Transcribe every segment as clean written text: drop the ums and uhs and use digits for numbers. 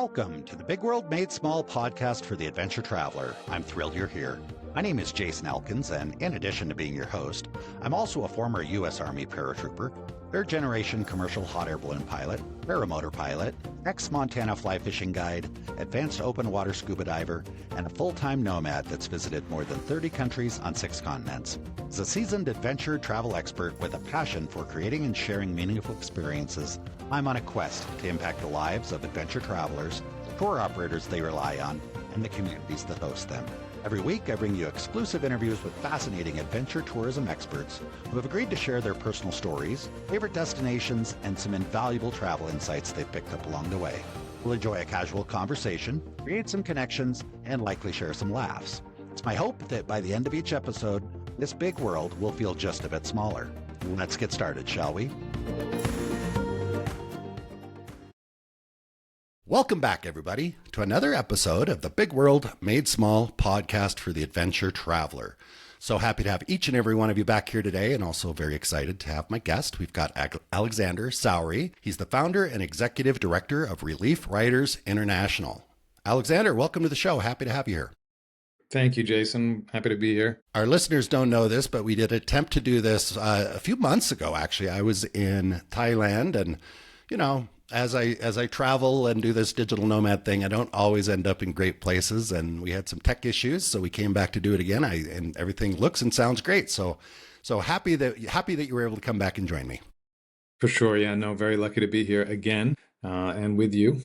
Welcome to the Big World Made Small podcast for the adventure traveler. I'm thrilled you're here. My name is Jason Elkins, and in addition to being your host, I'm also a former U.S. Army paratrooper, third-generation commercial hot air balloon pilot, paramotor pilot, ex-Montana fly fishing guide, advanced open water scuba diver, and a full-time nomad that's visited more than 30 countries on 6 continents. As a seasoned adventure travel expert with a passion for creating and sharing meaningful experiences, I'm on a quest to impact the lives of adventure travelers, tour operators they rely on, and the communities that host them. Every week, I bring you exclusive interviews with fascinating adventure tourism experts who have agreed to share their personal stories, favorite destinations, and some invaluable travel insights they've picked up along the way. We'll enjoy a casual conversation, create some connections, and likely share some laughs. It's my hope that by the end of each episode, this big world will feel just a bit smaller. Let's get started, shall we? Welcome back, everybody, to another episode of the Big World Made Small podcast for the adventure traveler. So happy to have each and every one of you back here today, and also very excited to have my guest. We've got Alexander Souri. He's the founder and executive director of Relief Riders International. Alexander, welcome to the show. Happy to have you here. Thank you, Jason. Happy to be here. Our listeners don't know this, but we did attempt to do this a few months ago, actually. I was in Thailand, and, as I travel and do this digital nomad thing, I don't always end up in great places, and we had some tech issues, so we came back to do it again. And everything looks and sounds great. So happy that you were able to come back and join me. For sure, yeah. No, very lucky to be here again and with you.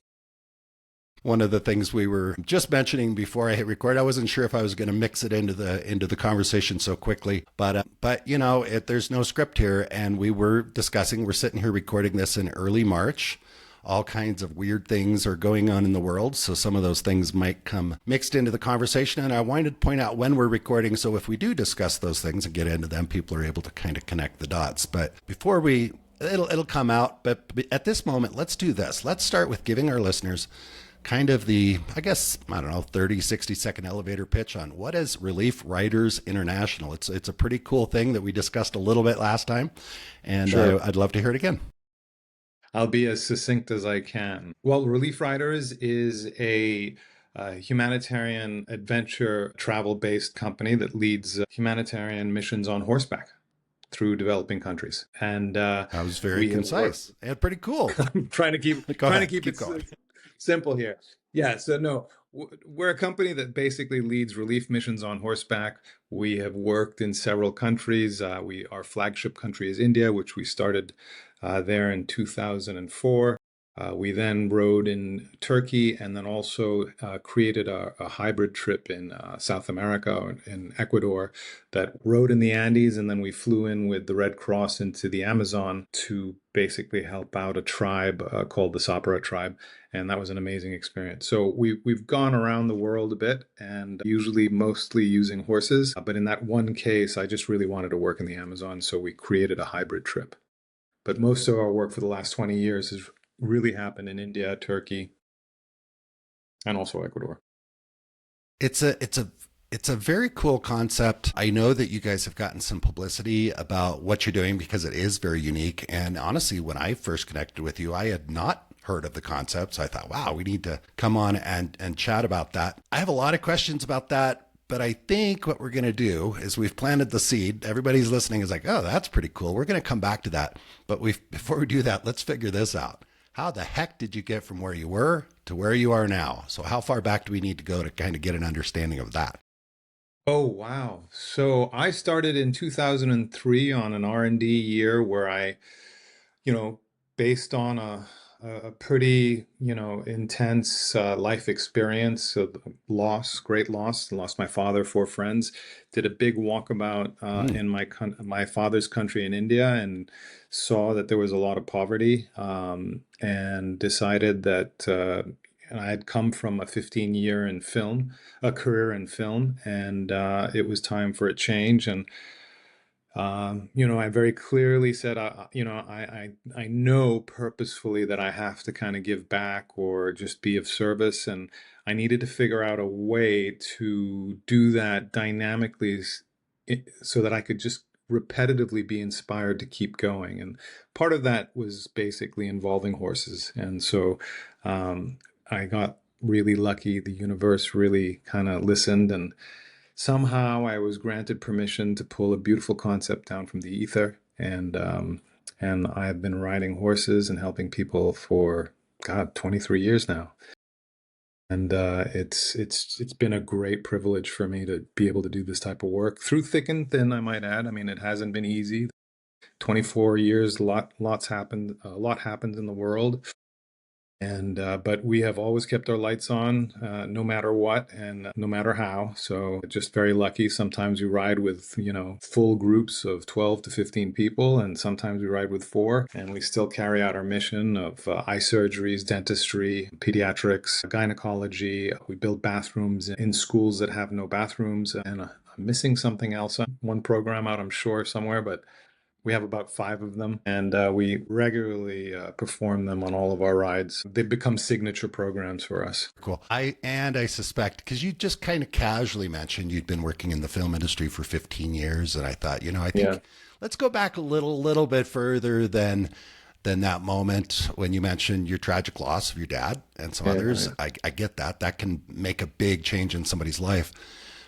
One of the things we were just mentioning before I hit record, I wasn't sure if I was going to mix it into the conversation so quickly, but there's no script here, and we're sitting here recording this in early March. All kinds of weird things are going on in the world, so some of those things might come mixed into the conversation, and I wanted to point out when we're recording, so if we do discuss those things and get into them, people are able to kind of connect the dots. But before it'll come out, but at this moment, let's do this. Let's start with giving our listeners kind of the, 30, 60-second elevator pitch on what is Relief Riders International. It's a pretty cool thing that we discussed a little bit last time, and sure. I'd love to hear it again. I'll be as succinct as I can. Well, Relief Riders is a humanitarian adventure travel-based company that leads humanitarian missions on horseback through developing countries. And that was very concise and pretty cool. I'm trying to keep it going. Simple here. Yeah, so no, we're a company that basically leads relief missions on horseback. We have worked in several countries. Our flagship country is India, which we started there in 2004. We then rode in Turkey, and then also created a hybrid trip in South America, in Ecuador, that rode in the Andes, and then we flew in with the Red Cross into the Amazon to basically help out a tribe called the Sapara tribe, and that was an amazing experience. So we've gone around the world a bit, and usually mostly using horses, but in that one case, I just really wanted to work in the Amazon, so we created a hybrid trip. But most of our work for the last 20 years has really happened in India, Turkey, and also Ecuador. It's a very cool concept. I know that you guys have gotten some publicity about what you're doing because it is very unique. And honestly, when I first connected with you, I had not heard of the concept. So I thought, wow, we need to come on and chat about that. I have a lot of questions about that. But I think what we're going to do is we've planted the seed. Everybody's listening is like, oh, that's pretty cool. We're going to come back to that. But before we do that, let's figure this out. How the heck did you get from where you were to where you are now? So how far back do we need to go to kind of get an understanding of that? Oh, wow. So I started in 2003 on an R&D year where I, based on a pretty, intense life experience of great loss, lost my father, 4 friends, did a big walkabout in my father's country in India, and saw that there was a lot of poverty, and decided that I had come from a 15-year career in film, and it was time for a change. And I very clearly said, I know purposefully that I have to kind of give back or just be of service. And I needed to figure out a way to do that dynamically so that I could just repetitively be inspired to keep going. And part of that was basically involving horses. And so I got really lucky. The universe really kind of listened, and somehow I was granted permission to pull a beautiful concept down from the ether. And I've been riding horses and helping people for, God, 23 years now. And it's been a great privilege for me to be able to do this type of work through thick and thin, I might add. I mean, it hasn't been easy. 24 years, lots happened, a lot happened in the world. And but we have always kept our lights on, no matter what and no matter how. So just very lucky. Sometimes we ride with, full groups of 12 to 15 people, and sometimes we ride with four, and we still carry out our mission of eye surgeries, dentistry, pediatrics, gynecology. We build bathrooms in schools that have no bathrooms, and I'm missing something else. One program out, I'm sure, somewhere, but we have about five of them, and we regularly perform them on all of our rides. They become signature programs for us. Cool. I suspect because you just kind of casually mentioned you'd been working in the film industry for 15 years, and I thought, I Yeah, think let's go back a little bit further than that moment when you mentioned your tragic loss of your dad and some yeah, others. yeah. I get that. That can make a big change in somebody's life.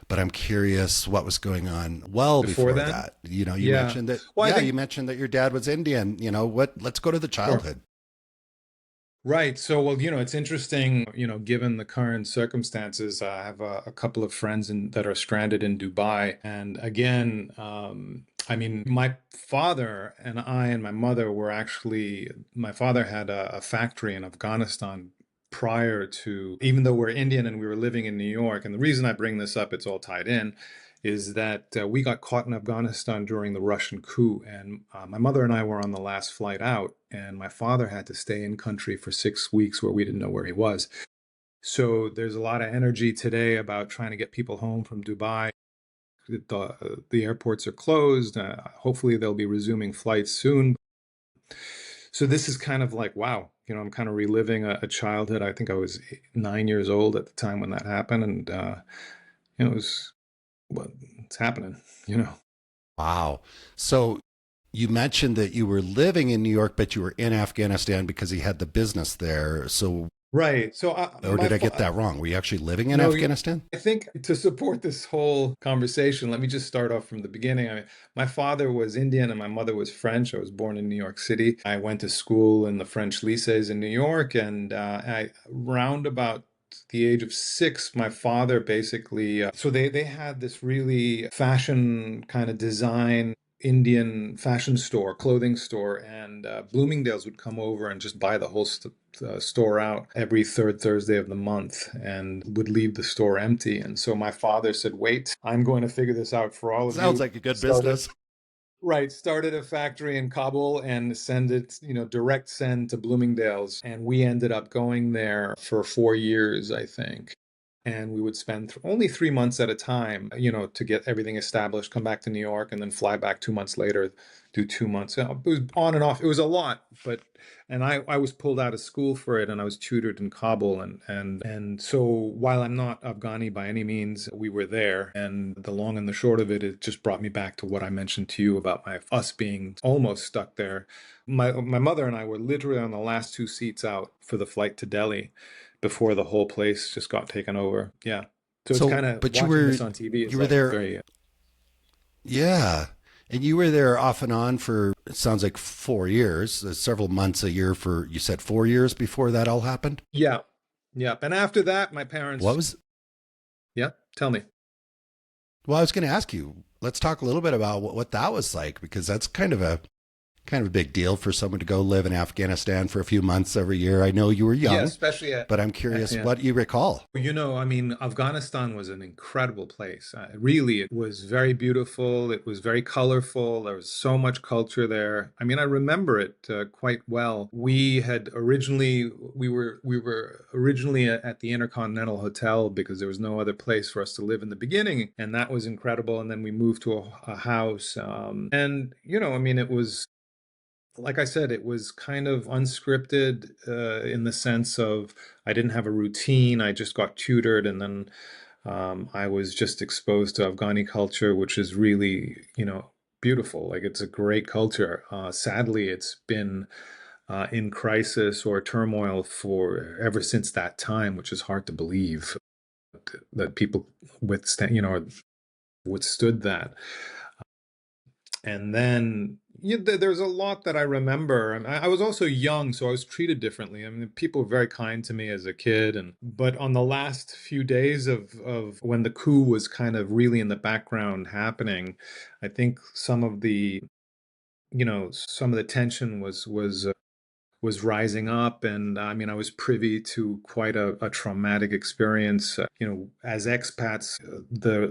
But I'm curious what was going on well Before before that, that. You yeah. mentioned that, Well, I yeah, you think mentioned that your dad was Indian. Let's go to the sure. childhood. Right. So, well, it's interesting, given the current circumstances, I have a couple of friends that are stranded in Dubai. And again, I mean, my father and I and my mother were actually, my father had a factory in Afghanistan prior to, even though we're Indian and we were living in New York. And the reason I bring this up, it's all tied in, is that we got caught in Afghanistan during the Russian coup. And my mother and I were on the last flight out, and my father had to stay in country for 6 weeks where we didn't know where he was. So there's a lot of energy today about trying to get people home from Dubai. The airports are closed. Hopefully, they'll be resuming flights soon. So this is kind of like, wow, I'm kind of reliving a childhood. I think I was 9 years old at the time when that happened. And, it was, well, it's happening, you know. Wow. So you mentioned that you were living in New York, but you were in Afghanistan because he had the business there. So, Right. So or did I get that wrong? Were you actually living in no, Afghanistan? I think to support this whole conversation, let me just start off from the beginning. I mean, my father was Indian and my mother was French. I was born in New York City. I went to school in the French lycées in New York, and round about the age of 6, my father basically, so they had this really fashion kind of design Indian fashion store, clothing store, and Bloomingdale's would come over and just buy the whole store out every third Thursday of the month and would leave the store empty. And so my father said, "Wait, I'm going to figure this out for all of Sounds you." like a good Started business. Right, started a factory in Kabul and send it, direct send to Bloomingdale's. And we ended up going there for 4 years, I think. And we would spend only 3 months at a time, to get everything established, come back to New York, and then fly back 2 months later, do 2 months. It was on and off. It was a lot, and I was pulled out of school for it, and I was tutored in Kabul, and so while I'm not Afghani by any means, we were there, and the long and the short of it, it just brought me back to what I mentioned to you about us being almost stuck there. My mother and I were literally on the last two seats out for the flight to Delhi before the whole place just got taken over. Yeah. So it's kind So, of but you watching were this on TV is you were like there, very, yeah, and you were there off and on for it sounds like 4 years, several months a year for you said 4 years before that all happened. yeah. Yeah. And after that, my What parents, was yeah, tell me. Well, I was going to ask you. Let's talk a little bit about what that was like because that's kind of a big deal for someone to go live in Afghanistan for a few months every year. I know you were Yeah, young, especially but I'm curious yeah. what you recall. I mean, Afghanistan was an incredible place. Really, it was very beautiful. It was very colorful. There was so much culture there. I mean, I remember it quite well. We were originally at the Intercontinental Hotel because there was no other place for us to live in the beginning, and that was incredible. And then we moved to a house, and I mean, it was like I said, it was kind of unscripted in the sense of I didn't have a routine. I just got tutored, and then I was just exposed to Afghani culture, which is really, beautiful. Like it's a great culture. Sadly, it's been in crisis or turmoil for ever since that time, which is hard to believe that people withstood that. And then there's a lot that I remember. I was also young, so I was treated differently. I mean, people were very kind to me as a kid, and but on the last few days of when the coup was kind of really in the background happening, I think some of the tension was rising up. And I mean, I was privy to quite a traumatic experience. As expats,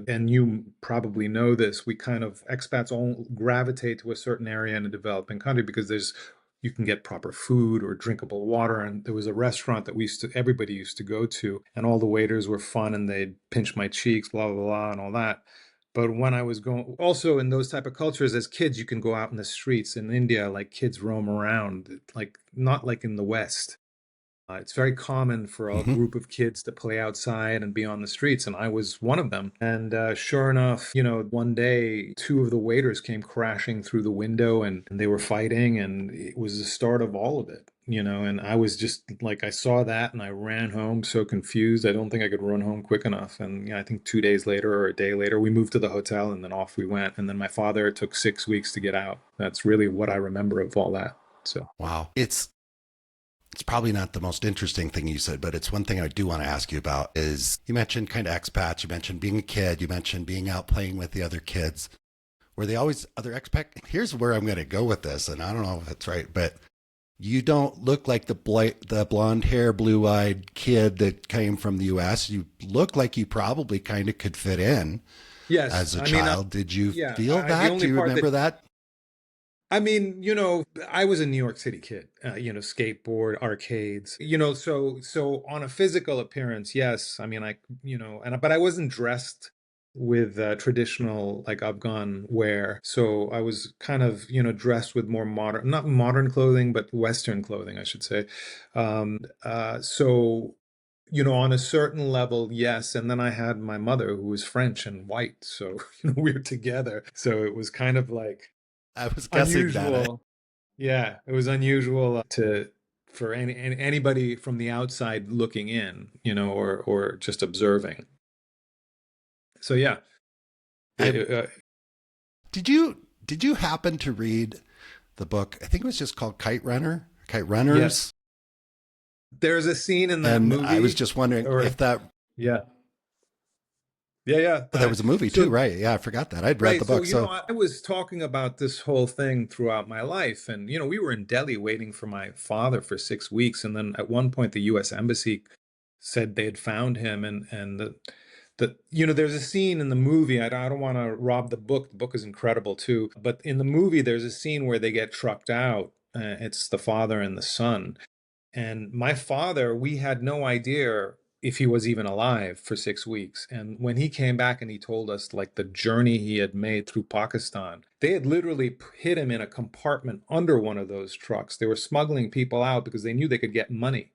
and you probably know this, we kind of expats all gravitate to a certain area in a developing country because you can get proper food or drinkable water. And there was a restaurant that everybody used to go to, and all the waiters were fun and they'd pinch my cheeks, blah, blah, blah, and all that. But when I was going, also in those type of cultures, as kids, you can go out in the streets in India, like kids roam around, like not like in the West. It's very common for a Hmm. group of kids to play outside and be on the streets, and I was one of them. And sure enough, one day, two of the waiters came crashing through the window, and they were fighting, and it was the start of all of it. And I was just like, I saw that and I ran home so confused. I don't think I could run home quick enough. And I think 2 days later or a day later, we moved to the hotel and then off we went. And then my father took 6 weeks to get out. That's really what I remember of all that. So. Wow. It's probably not the most interesting thing you said, but it's one thing I do want to ask you about is you mentioned kind of expats, you mentioned being a kid, you mentioned being out playing with the other kids. Were they always other expat? Here's where I'm going to go with this, and I don't know if it's right, but you don't look like the blonde hair, blue eyed kid that came from the US. You look like you probably kind of could fit in Yes, as a I mean, child. Did you yeah, feel the that? Do only you part that remember that? I mean, I was a New York City kid, skateboard, arcades, so on a physical appearance, yes. I mean, but I wasn't dressed with traditional like Afghan wear. So I was kind of, dressed with more modern, not modern clothing, but Western clothing, I should say. So, on a certain level, yes. And then I had my mother who was French and white. So, we were together. So it was kind of like, I was guessing that. unusual. Yeah, it was unusual to for anybody from the outside looking in, or just observing. So yeah, I it, did you happen to read the book? I think it was just called Kite yes, Runners. there's a scene in that And I was movie, just wondering or if that yeah, yeah, yeah. there was a movie too, So right? Yeah, I forgot that. I'd read right, the so book. So I was talking about this whole thing throughout my life, and we were in Delhi waiting for my father for 6 weeks, and then at one point the U.S. Embassy said they had found him, and there's a scene in the movie. I don't want to rob the book. The book is incredible too, but in the movie there's a scene where they get trucked out. It's the father and the son, and my father, we had no idea if he was even alive for 6 weeks. And when he came back and he told us like the journey he had made through Pakistan, they had literally hid him in a compartment under one of those trucks. They were smuggling people out because they knew they could get money,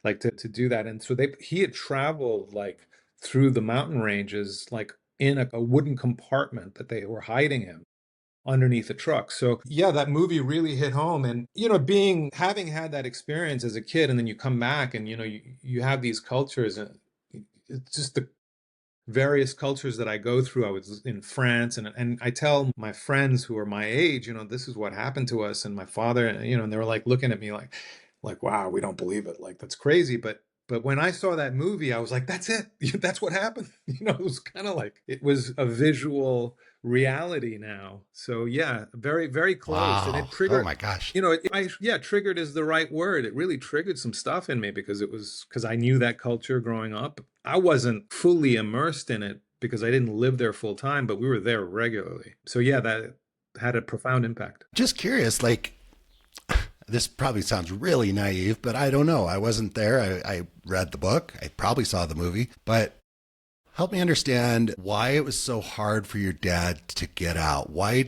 like to do that. And so he had traveled like through the mountain ranges, like in a wooden compartment that they were hiding him underneath the truck. So yeah, that movie really hit home. And having had that experience as a kid, and then you come back and you have these cultures, and it's just the various cultures that I go through. I was in France, and I tell my friends who are my age, this is what happened to us. And my father, and they were like looking at me like, wow, we don't believe it. Like, that's crazy. But when I saw that movie, I was like, that's it. That's what happened. It was kind of like it was a visual reality now. So yeah, very, very close. And wow. it Oh triggered, my gosh. yeah, triggered is the right word. It really triggered some stuff in me because I knew that culture growing up. I wasn't fully immersed in it because I didn't live there full time, but we were there regularly. So yeah, that had a profound impact. Just curious, like this probably sounds really naive, but I don't know. I wasn't there. I read the book. I probably saw the movie, but help me understand why it was so hard for your dad to get out. Why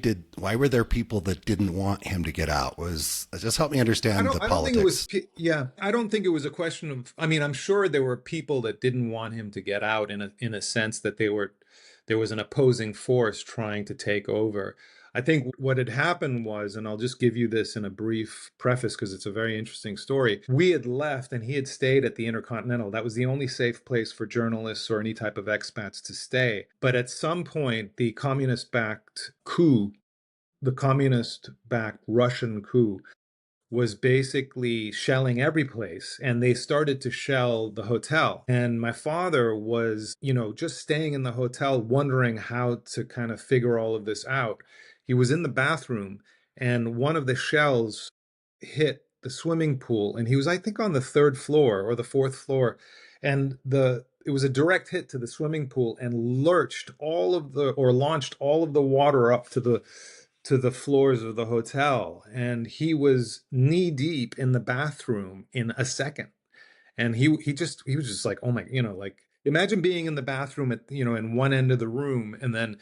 were there people that didn't want him to get out? Was just help me understand the I don't think it was, politics. yeah, I don't think it was a question of, I mean, I'm sure there were people that didn't want him to get out in a sense that there was an opposing force trying to take over. I think what had happened was, and I'll just give you this in a brief preface because it's a very interesting story. We had left and he had stayed at the Intercontinental. That was the only safe place for journalists or any type of expats to stay. But at some point, the communist backed Russian coup was basically shelling every place, and they started to shell the hotel. And my father was, just staying in the hotel wondering how to kind of figure all of this out. He was in the bathroom and one of the shells hit the swimming pool, and he was, I think, on the third floor or the fourth floor, and the it was a direct hit to the swimming pool and launched all of the water up to the floors of the hotel, and he was knee deep in the bathroom in a second. And he was just like, oh my, like, imagine being in the bathroom at, in one end of the room, and then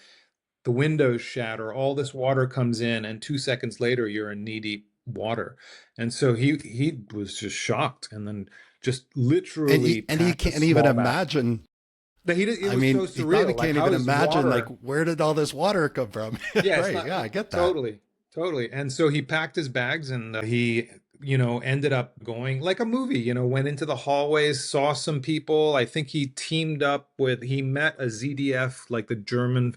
the windows shatter, all this water comes in, and 2 seconds later you're in knee deep water. And so he was just shocked, and then just literally And he packed a can't even small bag. imagine. But it I was so mean, he probably surreal. Like, can't how even is imagine, like, water? where did all this water come from? Yeah, it's Right. not Yeah, I get that. totally, totally. And so he packed his bags, and he, ended up going like a movie, went into the hallways, saw some people. I think he met a ZDF, like the German,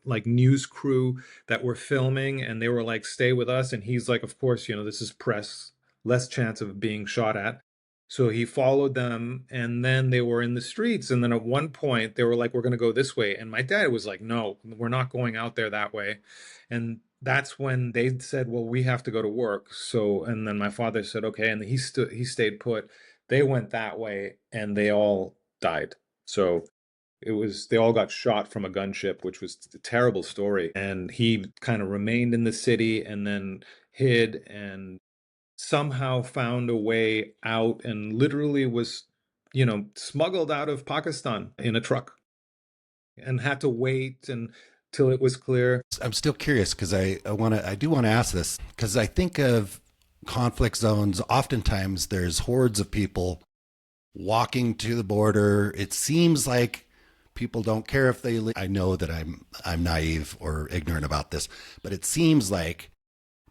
like news crew that were filming, and they were like, stay with us. And he's like, of course, this is press, less chance of being shot at. So he followed them, and then they were in the streets. And then at one point, they were like, we're going to go this way. And my dad was like, no, we're not going out there that way. And that's when they said, well, we have to go to work. So, and then my father said, okay. And he stayed put. They went that way, and they all died. So they all got shot from a gunship, which was a terrible story. And he kind of remained in the city and then hid, and somehow found a way out, and literally was, smuggled out of Pakistan in a truck, and had to wait until it was clear. I'm still curious because I do want to ask this because I think of conflict zones. Oftentimes there's hordes of people walking to the border. It seems like people don't care if they leave. I know that I'm naive or ignorant about this, but it seems like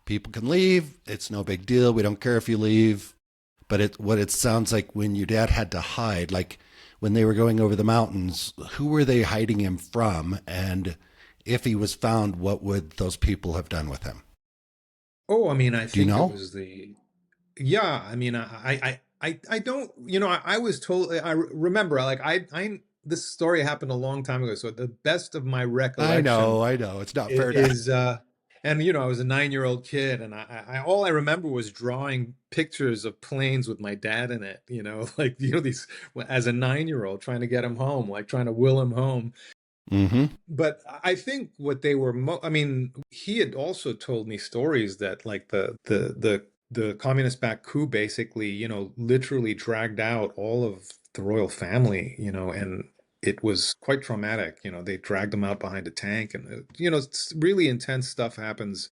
people can leave. It's no big deal. We don't care if you leave. But what it sounds like when your dad had to hide, like when they were going over the mountains, who were they hiding him from? And if he was found, what would those people have done with him? Oh, I mean, I Do you think it know? was yeah, I mean, I don't, I was told, I remember, like, this story happened a long time ago. So the best of my recollection I know. It's not fair to. is and I was a 9-year-old kid, and I all I remember was drawing pictures of planes with my dad in it, like, these, as a 9-year-old, trying to get him home, like trying to will him home. Mm-hmm. But I think what they were I mean, he had also told me stories that, like, the communist backed coup basically, literally dragged out all of the royal family, and it was quite traumatic. They dragged them out behind a tank, and it's really intense stuff happens.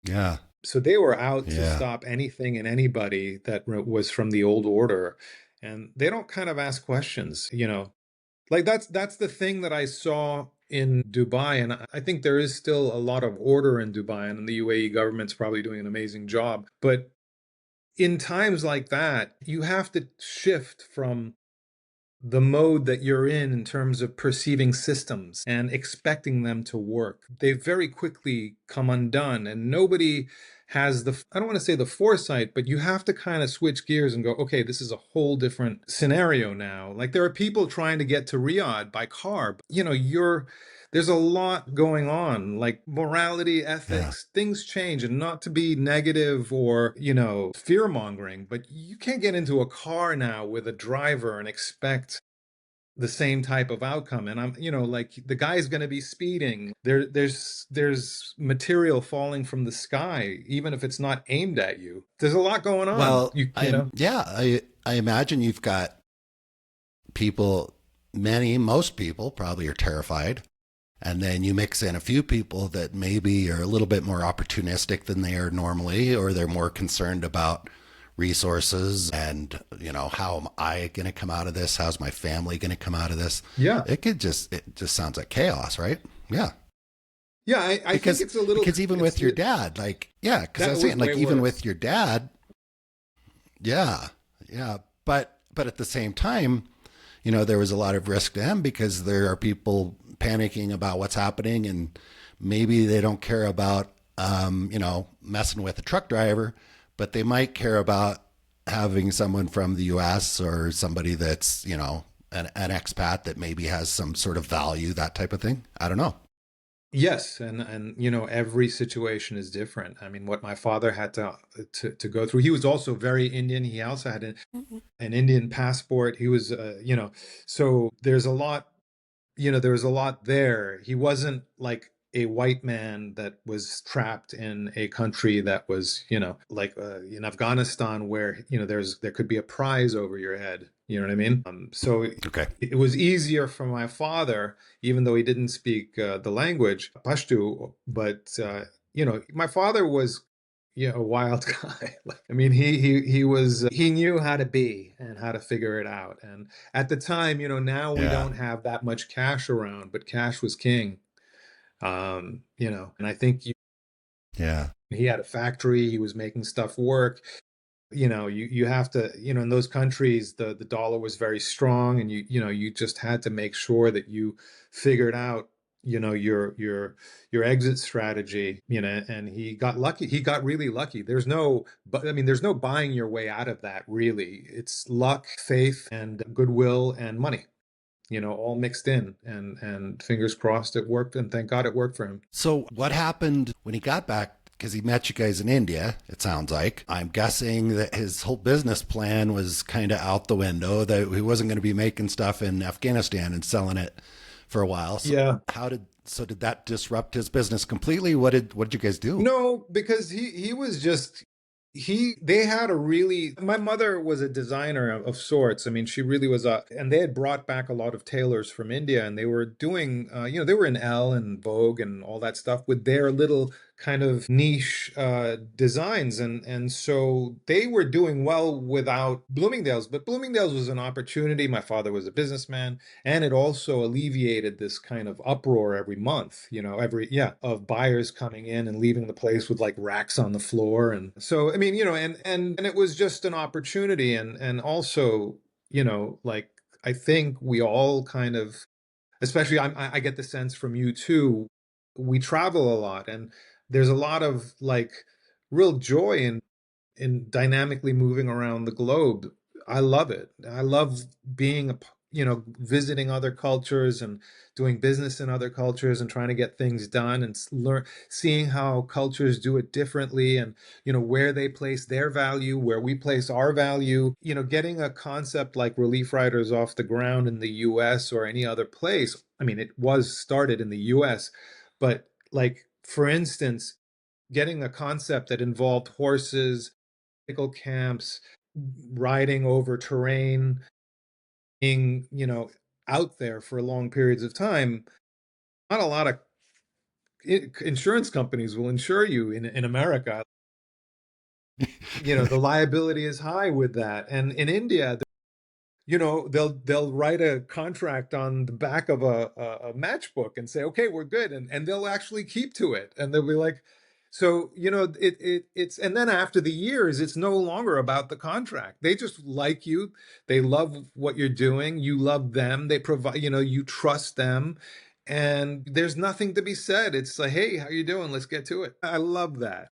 Yeah. So they were out to Yeah. stop anything and anybody that was from the old order, and they don't kind of ask questions. Like, that's the thing that I saw in Dubai, and I think there is still a lot of order in Dubai, and the UAE government's probably doing an amazing job. But in times like that, you have to shift from the mode that you're in terms of perceiving systems and expecting them to work. They very quickly come undone, and nobody has I don't want to say the foresight, but you have to kind of switch gears and go, okay, this is a whole different scenario now. Like, there are people trying to get to Riyadh by car. But, there's a lot going on, like morality, Yeah. ethics, things change, and not to be negative or, fear mongering, but you can't get into a car now with a driver and expect the same type of outcome. And I'm, like, the guy's going to be speeding. There's material falling from the sky, even if it's not aimed at you. There's a lot going on. Well, I imagine you've got people, most people probably are terrified. And then you mix in a few people that maybe are a little bit more opportunistic than they are normally, or they're more concerned about resources and, how am I going to come out of this? How's my family going to come out of this? Yeah. It just sounds like chaos, right? Yeah. Yeah, I think Because it's a little, even with your dad, like, yeah, because I that was was saying, way like, even worse. with your dad, yeah, yeah, but at the same time, there was a lot of risk to him because there are people panicking about what's happening, and maybe they don't care about messing with a truck driver, but they might care about having someone from the U.S. or somebody that's an expat that maybe has some sort of value, that type of thing. I don't know. Yes, and every situation is different. I mean, what my father had to go through. He was also very Indian. He also had an Indian passport. He was so there's a lot there. He wasn't like a white man that was trapped in a country that was, like in Afghanistan where, there could be a prize over your head. You know what I mean? So Okay. it was easier for my father, even though he didn't speak the language, Pashto, but my father was a wild guy. I mean, he knew how to be and how to figure it out. And at the time, now we Yeah. don't have that much cash around, but cash was king. And I think Yeah. he had a factory, he was making stuff work. You have to, in those countries, the dollar was very strong, and you just had to make sure that you figured out, your exit strategy, and he got lucky. He got really lucky. But I mean, there's no buying your way out of that, really. It's luck, faith, and goodwill and money, all mixed in, and fingers crossed it worked, and thank God it worked for him. So what happened when he got back? Because he met you guys in India, it sounds like. I'm guessing that his whole business plan was kind of out the window, that he wasn't going to be making stuff in Afghanistan and selling it for a while. So Yeah. did that disrupt his business completely? What did you guys do? No, because he was just they had a really, my mother was a designer of sorts. I mean, she really was and they had brought back a lot of tailors from India, and they were doing they were in Elle and Vogue and all that stuff with their little kind of niche designs, and so they were doing well without Bloomingdale's, but Bloomingdale's was an opportunity. My father was a businessman, and it also alleviated this kind of uproar every month, of buyers coming in and leaving the place with like racks on the floor. And so, I mean, and it was just an opportunity. And also, like, I think we all kind of, especially I get the sense from you too, we travel a lot, and there's a lot of like real joy in dynamically moving around the globe. I love it. I love being visiting other cultures and doing business in other cultures and trying to get things done, and learn, seeing how cultures do it differently, and where they place their value, where we place our value. Getting a concept like Relief Riders off the ground in the US or any other place. I mean, it was started in the US, but like, for instance, getting a concept that involved horses, bicycle camps, riding over terrain, being, out there for long periods of time. Not a lot of insurance companies will insure you in America. The liability is high with that. And in India, they'll write a contract on the back of a matchbook and say, okay, we're good, and they'll actually keep to it, and they'll be like, so it's, and then after the years, it's no longer about the contract. They just like you, they love what you're doing, you love them, they provide, you trust them, and there's nothing to be said. It's like, hey, how you doing, let's get to it. I love that.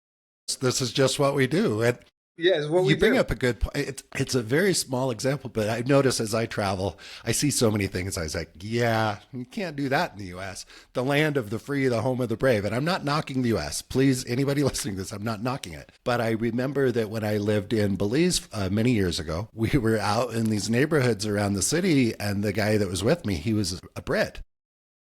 This is just what we do. And Yeah, it's what we you bring do. up a good point. It's a very small example, but I notice as I travel, I see so many things. I was like, yeah, you can't do that in the U.S. The land of the free, the home of the brave. And I'm not knocking the U.S. Please, anybody listening to this, I'm not knocking it. But I remember that when I lived in Belize many years ago, we were out in these neighborhoods around the city, and the guy that was with me, he was a Brit.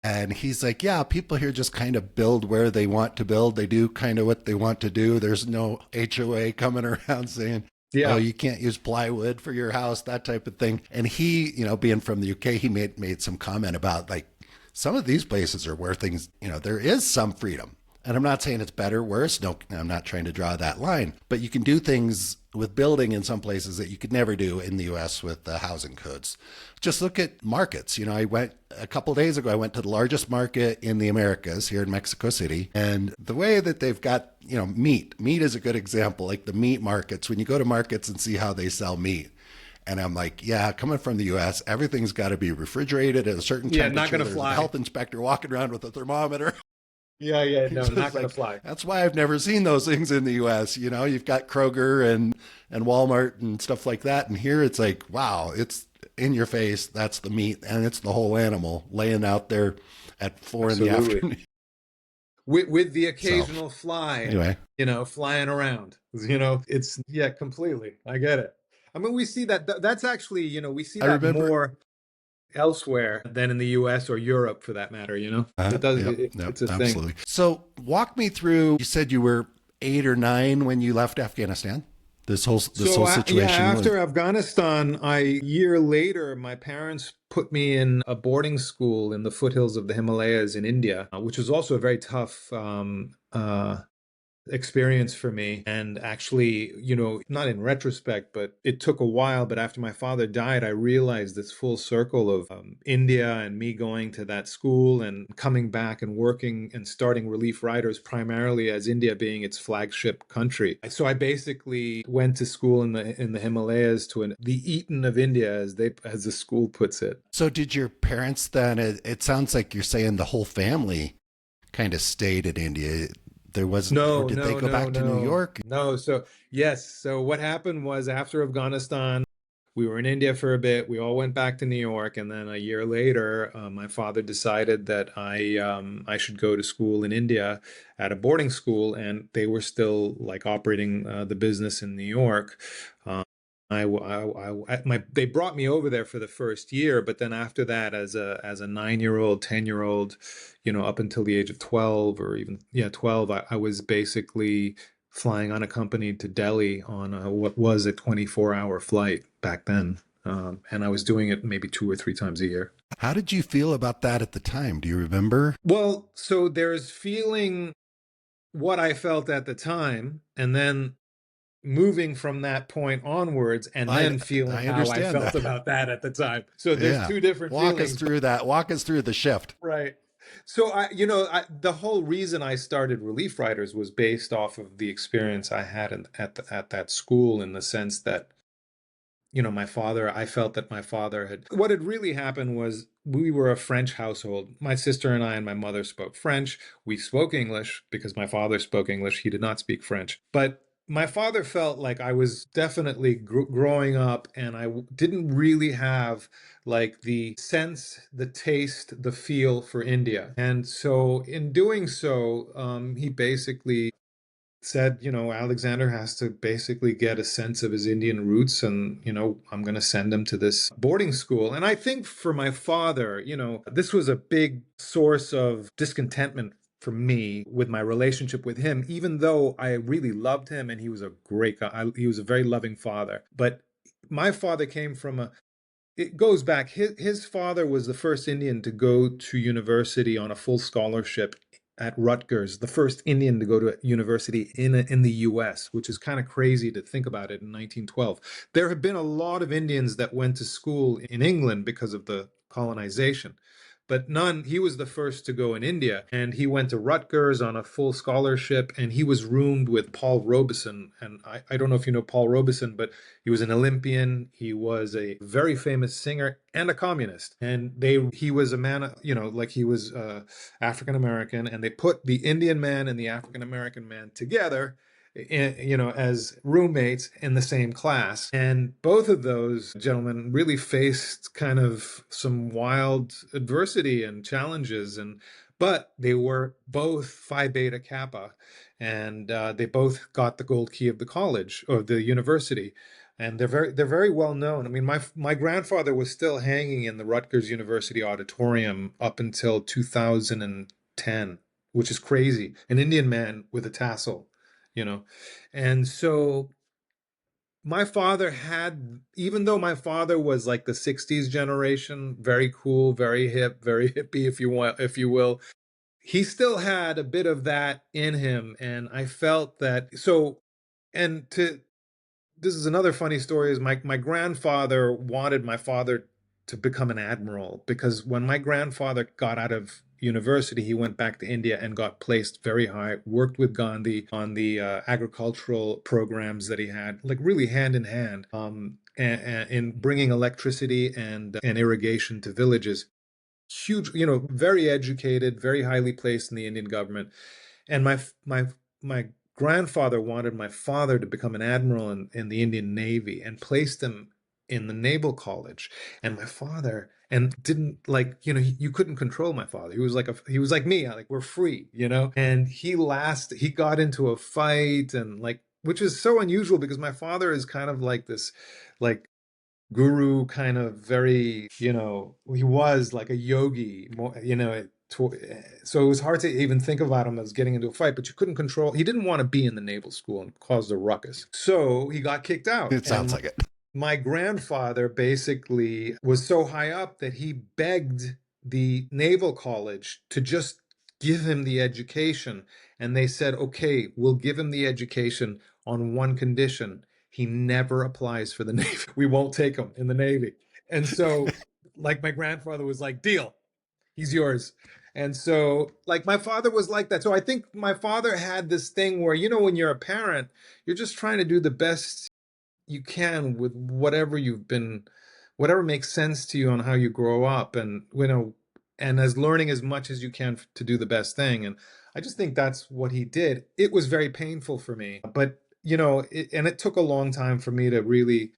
And he's like, yeah, people here just kind of build where they want to build. They do kind of what they want to do. There's no HOA coming around saying, oh, Yeah. you can't use plywood for your house, that type of thing. And he, being from the UK, he made some comment about like some of these places are where things, there is some freedom. And I'm not saying it's better, worse. No, I'm not trying to draw that line. But you can do things with building in some places that you could never do in the US with the housing codes. Just look at markets. I went a couple of days ago, I went to the largest market in the Americas here in Mexico City. And the way that they've got, meat is a good example, like the meat markets. When you go to markets and see how they sell meat, and I'm like, yeah, coming from the US, everything's got to be refrigerated at a certain Yeah, not temperature. gonna There's a fly. health inspector walking around with a thermometer. Yeah, yeah, no, It's not just gonna like, fly. that's why I've never seen those things in the US. You've got Kroger and Walmart and stuff like that. And here it's like, wow, it's in your face. That's the meat. And it's the whole animal laying out there at 4 in the Absolutely. afternoon. With the So occasional fly, anyway, flying around. It's yeah, completely. I get it. I mean, we see that that's actually, we see I that remember. more elsewhere than in the US or Europe for that matter. It does Yep, yep, it's a thing. absolutely. So walk me through, you said you were 8 or 9 when you left Afghanistan. This whole Yeah, situation was, after Afghanistan, a year later, my parents put me in a boarding school in the foothills of the Himalayas in India, which was also a very tough experience for me. And actually, not in retrospect, but it took a while. But after my father died, I realized this full circle of India and me going to that school and coming back and working and starting Relief Riders primarily as India being its flagship country. So I basically went to school in the Himalayas the Eton of India, as the school puts it. so did your parents then, it sounds like you're saying the whole family kind of stayed in India. There wasn't, or No, did they no, go no, back to New no, York? no. So, yes. So, what happened was after Afghanistan, we were in India for a bit. We all went back to New York. And then a year later, my father decided that I should go to school in India at a boarding school. And they were still like operating the business in New York. Um, they brought me over there for the first year, but then after that, as a 9-year-old, 10-year-old, up until the age of 12 or even 12, I was basically flying unaccompanied to Delhi on what was a 24-hour flight back then, and I was doing it maybe 2 or 3 times a year. How did you feel about that at the time? Do you remember? Well, so there's feeling what I felt at the time, and then moving from that point onwards and I then feeling I how I understand felt that. about that at the time. So there's Yeah. two different Walk us feelings. through that. Walk us through the shift. Right. So the whole reason I started Relief Riders was based off of the experience I had at that school, in the sense that I felt that my father what had really happened was we were a French household. My sister and I and my mother spoke French. We spoke English because my father spoke English. He did not speak French. But my father felt like I was definitely growing up, and didn't really have like the sense, the taste, the feel for India. And so in doing so, he basically said, Alexander has to basically get a sense of his Indian roots, and, I'm going to send him to this boarding school. And I think for my father, this was a big source of discontentment for me with my relationship with him, even though I really loved him and he was a great guy. He was a very loving father. But my father came from it goes back. His father was the first Indian to go to university on a full scholarship at Rutgers, the first Indian to go to university in the U.S., which is kind of crazy to think about it in 1912. There have been a lot of Indians that went to school in England because of the colonization, but none. He was the first to go in India, and he went to Rutgers on a full scholarship, and he was roomed with Paul Robeson. And I don't know if you know Paul Robeson, but he was an Olympian. He was a very famous singer and a communist. And he was a man, like he was African American, and they put the Indian man and the African American man together, as roommates in the same class. And both of those gentlemen really faced kind of some wild adversity and challenges, but they were both Phi Beta Kappa, and they both got the gold key of the college or the university. And they're very well known. I mean, my grandfather was still hanging in the Rutgers University auditorium up until 2010, which is crazy. An Indian man with a tassel, you know. And so even though my father was like the 60s generation, very cool, very hip, very hippie, if you will, he still had a bit of that in him, and I felt that. So, and to this is another funny story, is my grandfather wanted my father to become an admiral, because when my grandfather got out of university, he went back to India and got placed very high, worked with Gandhi on the agricultural programs that he had, like really hand in hand, in bringing electricity and irrigation to villages. Huge, very educated, very highly placed in the Indian government. And my grandfather wanted my father to become an admiral in the Indian Navy, and placed him in the Naval College. And my father, and didn't, like, you couldn't control my father. He was like me, like, we're free. And he got into a fight, and like, which is so unusual, because my father is kind of like this, like, guru kind of, very, he was like a yogi, more, so it was hard to even think about him as getting into a fight, but you couldn't control. He didn't want to be in the naval school and cause a ruckus. So he got kicked out. It sounds like it. My grandfather basically was so high up that he begged the Naval College to just give him the education. And they said, okay, we'll give him the education on one condition: he never applies for the Navy. We won't take him in the Navy. And so, like, my grandfather was like, deal, he's yours. And so, like, my father was like that. So I think my father had this thing where, when you're a parent, you're just trying to do the best you can with whatever makes sense to you on how you grow up, and and as learning as much as you can to do the best thing. And I just think that's what he did. It was very painful for me, but and it took a long time for me to really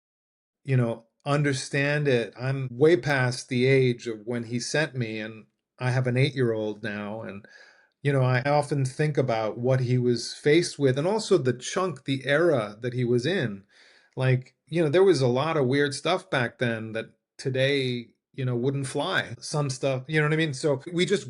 understand it. I'm way past the age of when he sent me, and I have an 8-year-old now. And I often think about what he was faced with, and also the era that he was in. Like, there was a lot of weird stuff back then that today, wouldn't fly. Some stuff, you know what I mean? So we just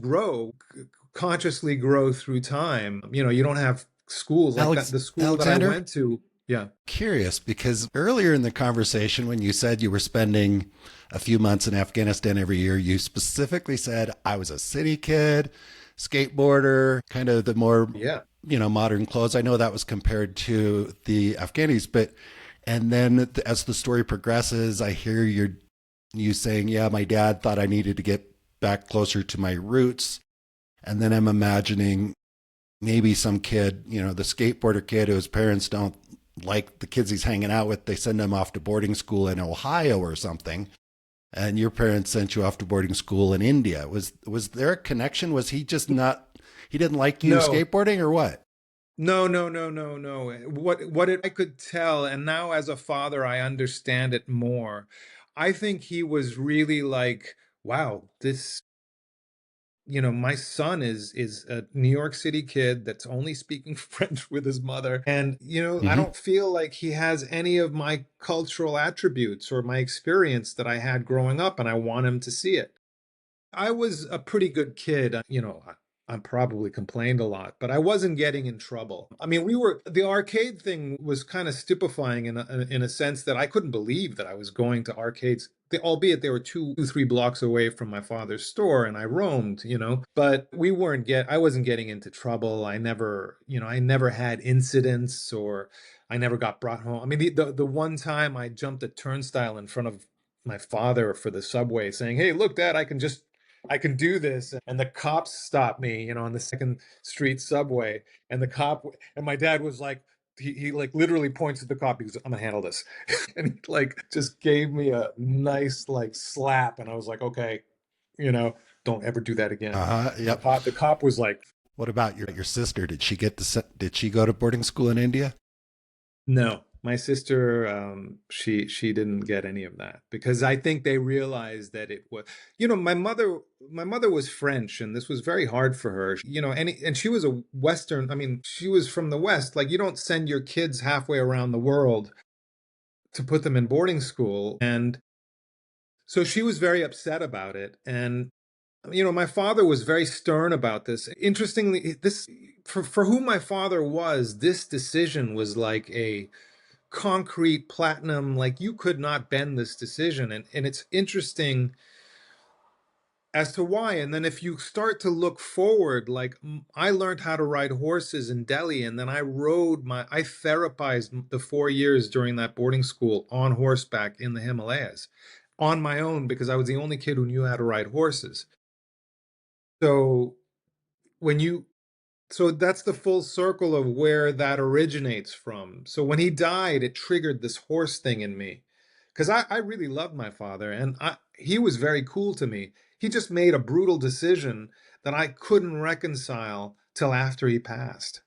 consciously grow through time. You don't have schools like that. The school that I Alexander, went to, yeah. curious, because earlier in the conversation, when you said you were spending a few months in Afghanistan every year, you specifically said, I was a city kid, skateboarder, kind of the more, Yeah. modern clothes. I know that was compared to the Afghanis, but, and then as the story progresses, I hear you saying, yeah, my dad thought I needed to get back closer to my roots. And then I'm imagining maybe some kid, the skateboarder kid whose parents don't like the kids he's hanging out with. They send him off to boarding school in Ohio or something. And your parents sent you off to boarding school in India. Was there a connection? Was he just not, he didn't like you No. skateboarding, or what? No, no, no, no, no. I could tell, and now as a father, I understand it more. I think he was really like, wow, this, my son is a New York City kid that's only speaking French with his mother. And, I Mm-hmm. don't feel like he has any of my cultural attributes or my experience that I had growing up, and I want him to see it. I was a pretty good kid. I probably complained a lot, but I wasn't getting in trouble. I mean, the arcade thing was kind of stupefying in a sense that I couldn't believe that I was going to arcades, albeit they were 3 blocks away from my father's store, and I roamed. But I wasn't getting into trouble. I never had incidents, or I never got brought home. I mean, the one time I jumped a turnstile in front of my father for the subway, saying, "Hey, look, Dad, I can do this." And the cops stopped me, on the Second Street subway. And my dad was like, he like literally points at the cop. He goes, "I'm gonna handle this." And he like just gave me a nice like slap. And I was like, okay, don't ever do that again. Yep. The cop was like, What about your sister? Did she go to boarding school in India? no, my sister, she didn't get any of that, because I think they realized that it was, my mother was French, and this was very hard for her, and she was a Western. I mean, she was from the West. Like, you don't send your kids halfway around the world to put them in boarding school. And so she was very upset about it. And my father was very stern about this. Interestingly, this, for who my father was, this decision was like a concrete platinum, like, you could not bend this decision. And it's interesting, as to why. And then if you start to look forward, like I learned how to ride horses in Delhi, and then I therapized the 4 years during that boarding school on horseback in the Himalayas on my own because I was the only kid who knew how to ride horses. So when you so that's the full circle of where that originates from. So when he died, it triggered this horse thing in me. Because I really loved my father and he was very cool to me. He just made a brutal decision that I couldn't reconcile till after he passed.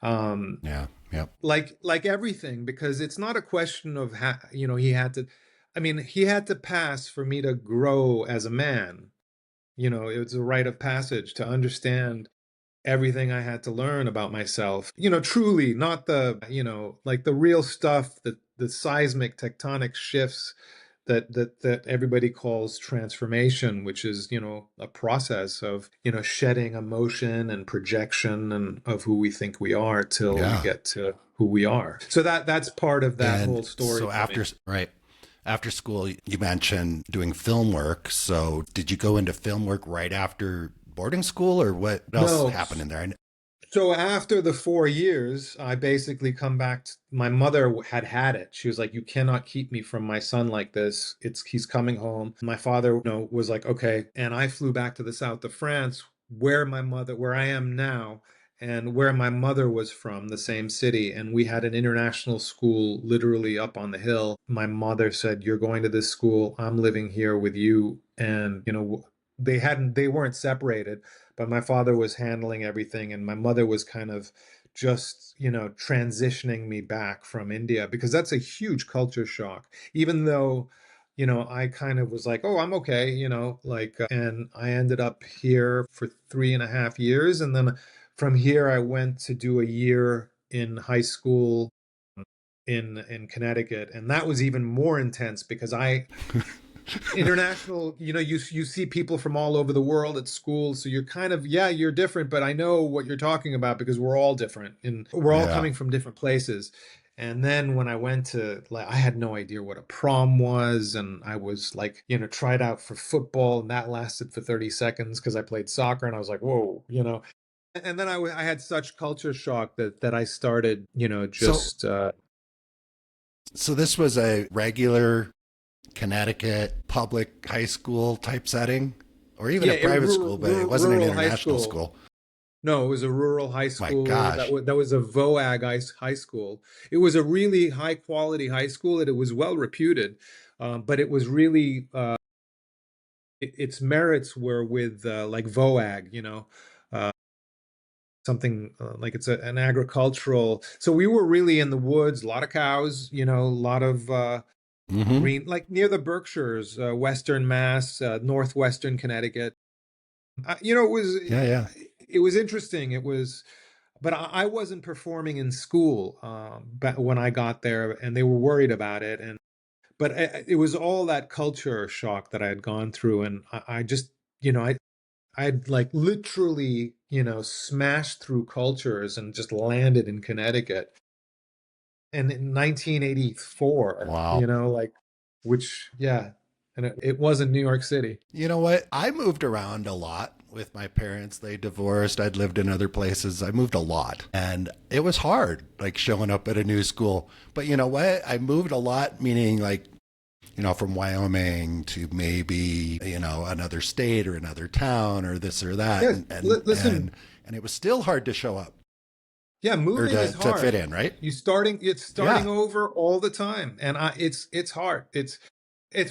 Um, Yeah. Yep. like everything, because it's not a question of he had to. I mean, he had to pass for me to grow as a man. It was a rite of passage to understand everything I had to learn about myself. Truly, not like the real stuff, the seismic tectonic shifts that everybody calls transformation, which is, a process of, shedding emotion and projection and of who we think we are till we Yeah. get to who we are. So that's part of that And whole story so for me. after school, you mentioned doing film work. So did you go into film work right after boarding school, or what else No. happened in there? So after the 4 years, I basically come back. My mother had it. She was like, "You cannot keep me from my son like this. He's coming home." My father, was like, "Okay," and I flew back to the south of France, where I am now, and where my mother was from, the same city. And we had an international school literally up on the hill. My mother said, "You're going to this school. I'm living here with you," and they weren't separated, but my father was handling everything and my mother was kind of just transitioning me back from India, because that's a huge culture shock, even though I kind of was like, oh, I'm okay, like and I ended up here for 3.5 years, and then from here I went to do a year in high school in Connecticut, and that was even more intense because I international, you see people from all over the world at school, so you're kind of, yeah, you're different, but I know what you're talking about because we're all different and we're all Yeah. coming from different places. And then when I went to, like, I had no idea what a prom was, and I was like, tried out for football, and that lasted for 30 seconds because I played soccer, and I was like, whoa, and then I had such culture shock that I started, So just so this was a regular Connecticut public high school type setting, or even yeah, a private school, but it wasn't an rural high international school. school. No, it was a rural high My school. gosh. That was a VOAG high school. It was a really high quality high school, and it was well reputed. But it was really its merits were with like VOAG, uh, something like it's an agricultural. So we were really in the woods, a lot of cows, a lot of Mm-hmm. green, like near the Berkshires, Western Mass, northwestern Connecticut. Yeah, yeah. It was interesting. But I wasn't performing in school but when I got there, and they were worried about it. And but it was all that culture shock that I had gone through, and I just, I'd like literally, smashed through cultures and just landed in Connecticut. And in 1984, Wow. like, which, yeah, and it wasn't New York City. You know what? I moved around a lot with my parents. They divorced. I'd lived in other places. I moved a lot. And it was hard, like showing up at a new school. But you know what? I moved a lot, meaning like, from Wyoming to maybe, another state or another town or this or that. Yes, And listen. and it was still hard to show up Yeah, or moving is to fit hard. in, right? It's starting Yeah. over all the time, and it's hard. It's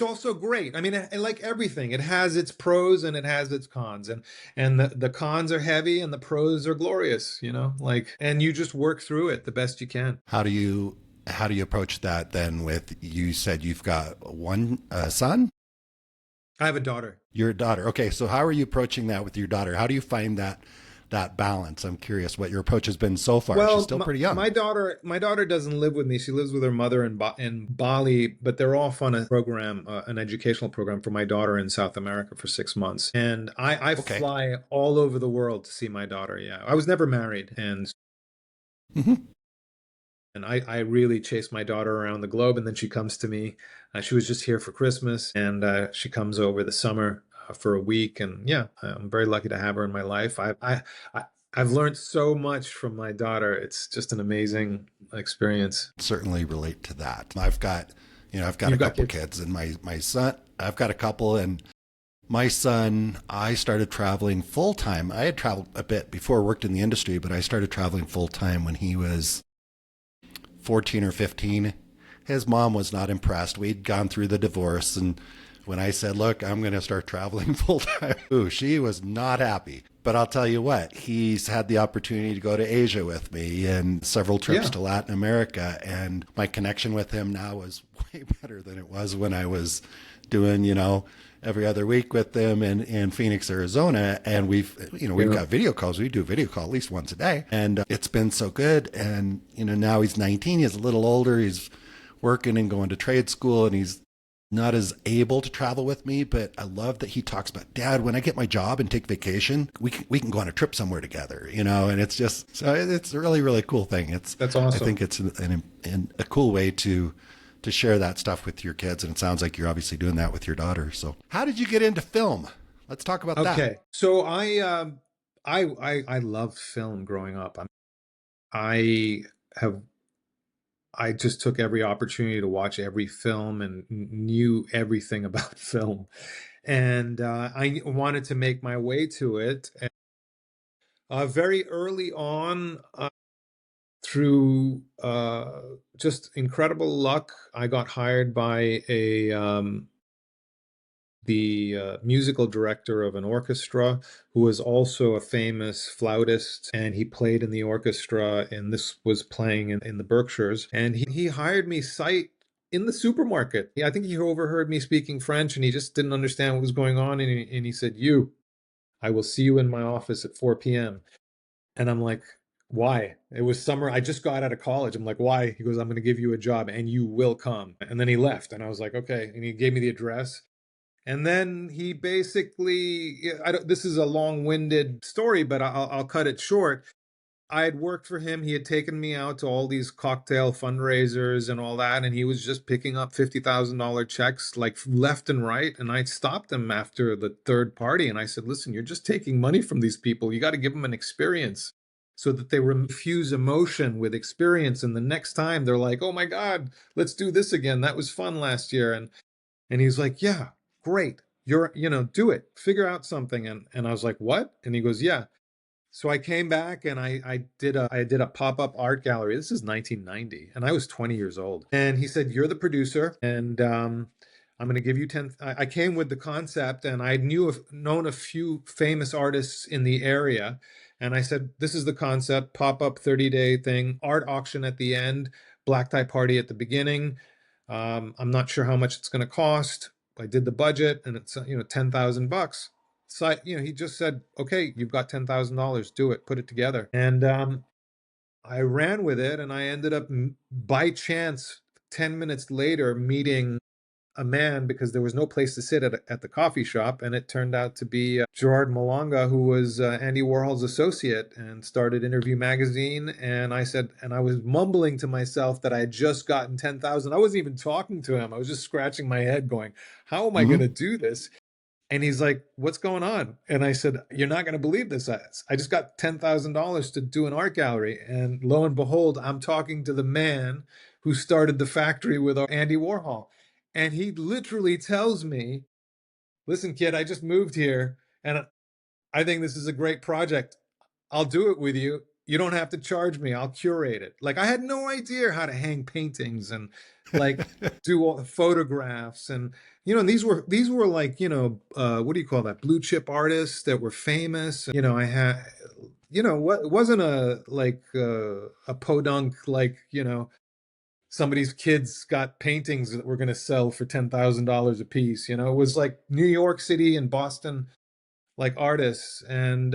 also great. I mean, like everything, it has its pros and it has its cons, and the cons are heavy and the pros are glorious. Like, and you just work through it the best you can. How do you approach that then with, you said you've got one son? I have a daughter. Your daughter. Okay, so how are you approaching that with your daughter? How do you find that balance? I'm curious what your approach has been so far. She's Well, still pretty young. my daughter doesn't live with me. She lives with her mother in Bali, but they're off on a program, an educational program for my daughter in South America for 6 months. And I Okay. fly all over the world to see my daughter. Yeah, I was never married, Hmm. and I really chase my daughter around the globe, and then she comes to me. She was just here for Christmas, and she comes over the summer. for a week. And yeah, I'm very lucky to have her in my life. I I've learned so much from my daughter. It's just an amazing experience. Certainly relate to that. I've got a You've got couple kids? kids, and my son, I've got a couple, and my son, I started traveling full time. I had traveled a bit before, worked in the industry, but I started traveling full time when he was 14 or 15. His mom was not impressed. We'd gone through the divorce, and when I said, "Look, I'm going to start traveling full time," ooh, she was not happy. But I'll tell you what, he's had the opportunity to go to Asia with me and several trips Yeah. to Latin America. And my connection with him now is way better than it was when I was doing, every other week with them in Phoenix, Arizona. And we've Yeah. got video calls. We do video call at least once a day. And it's been so good. And, now he's 19. He's a little older. He's working and going to trade school, and he's not as able to travel with me, but I love that he talks about, Dad, when I get my job and take vacation, we can go on a trip somewhere together, and it's just, so it's a really, really cool thing. That's I awesome. think it's a cool way to share that stuff with your kids. And it sounds like you're obviously doing that with your daughter. So how did you get into film? Let's talk about that. Okay. So I loved film growing up. I have I just took every opportunity to watch every film and knew everything about film. And I wanted to make my way to it. And, very early on, through just incredible luck, I got hired by the musical director of an orchestra who was also a famous flautist, and he played in the orchestra, and this was playing in the Berkshires. And he hired me sight in the supermarket. I think he overheard me speaking French, and he just didn't understand what was going on. And he said, I will see you in my office at 4 p.m. And I'm like, why? It was summer. I just got out of college. I'm like, why? He goes, I'm going to give you a job and you will come. And then he left. And I was like, okay. And he gave me the address. And then he basically, this is a long-winded story, but I'll cut it short. I had worked for him. He had taken me out to all these cocktail fundraisers and all that, and he was just picking up $50,000 checks like left and right. And I stopped him after the third party, and I said, "Listen, you're just taking money from these people. You got to give them an experience so that they refuse emotion with experience. And the next time they're like, 'Oh my God, let's do this again. That was fun last year.'" And he's like, "Yeah, great. Do it. Figure out something." And I was like, "What?" And he goes, "Yeah." So I came back and I did a pop-up art gallery. This is 1990, and I was 20 years old. And he said, "You're the producer, and I'm going to give you 10." I came with the concept, and I known a few famous artists in the area. And I said, "This is the concept: pop-up 30-day thing, art auction at the end, black tie party at the beginning. I'm not sure how much it's going to cost." I did the budget, and it's 10,000 bucks. So he just said, "Okay, you've got $10,000. Do it. Put it together." And I ran with it, and I ended up by chance 10 minutes later meeting a man because there was no place to sit at the coffee shop, and it turned out to be Gerard Malanga, who was Andy Warhol's associate and started Interview Magazine. And I was mumbling to myself that I had just gotten 10,000. I wasn't even talking to him. I was just scratching my head, going, "How am I going Mm-hmm. to do this?" And he's like, "What's going on?" And I said, "You're not going to believe this. I just got $10,000 to do an art gallery." And lo and behold, I'm talking to the man who started the factory with Andy Warhol. And he literally tells me, "Listen, kid, I just moved here and I think this is a great project. I'll do it with you. You don't have to charge me. I'll curate it." Like, I had no idea how to hang paintings and like do all the photographs. And and these were like, what do you call that, blue chip artists that were famous. I had, what, it wasn't a podunk, like, somebody's kids got paintings that were going to sell for $10,000 a piece. It was like New York City and Boston, like, artists. And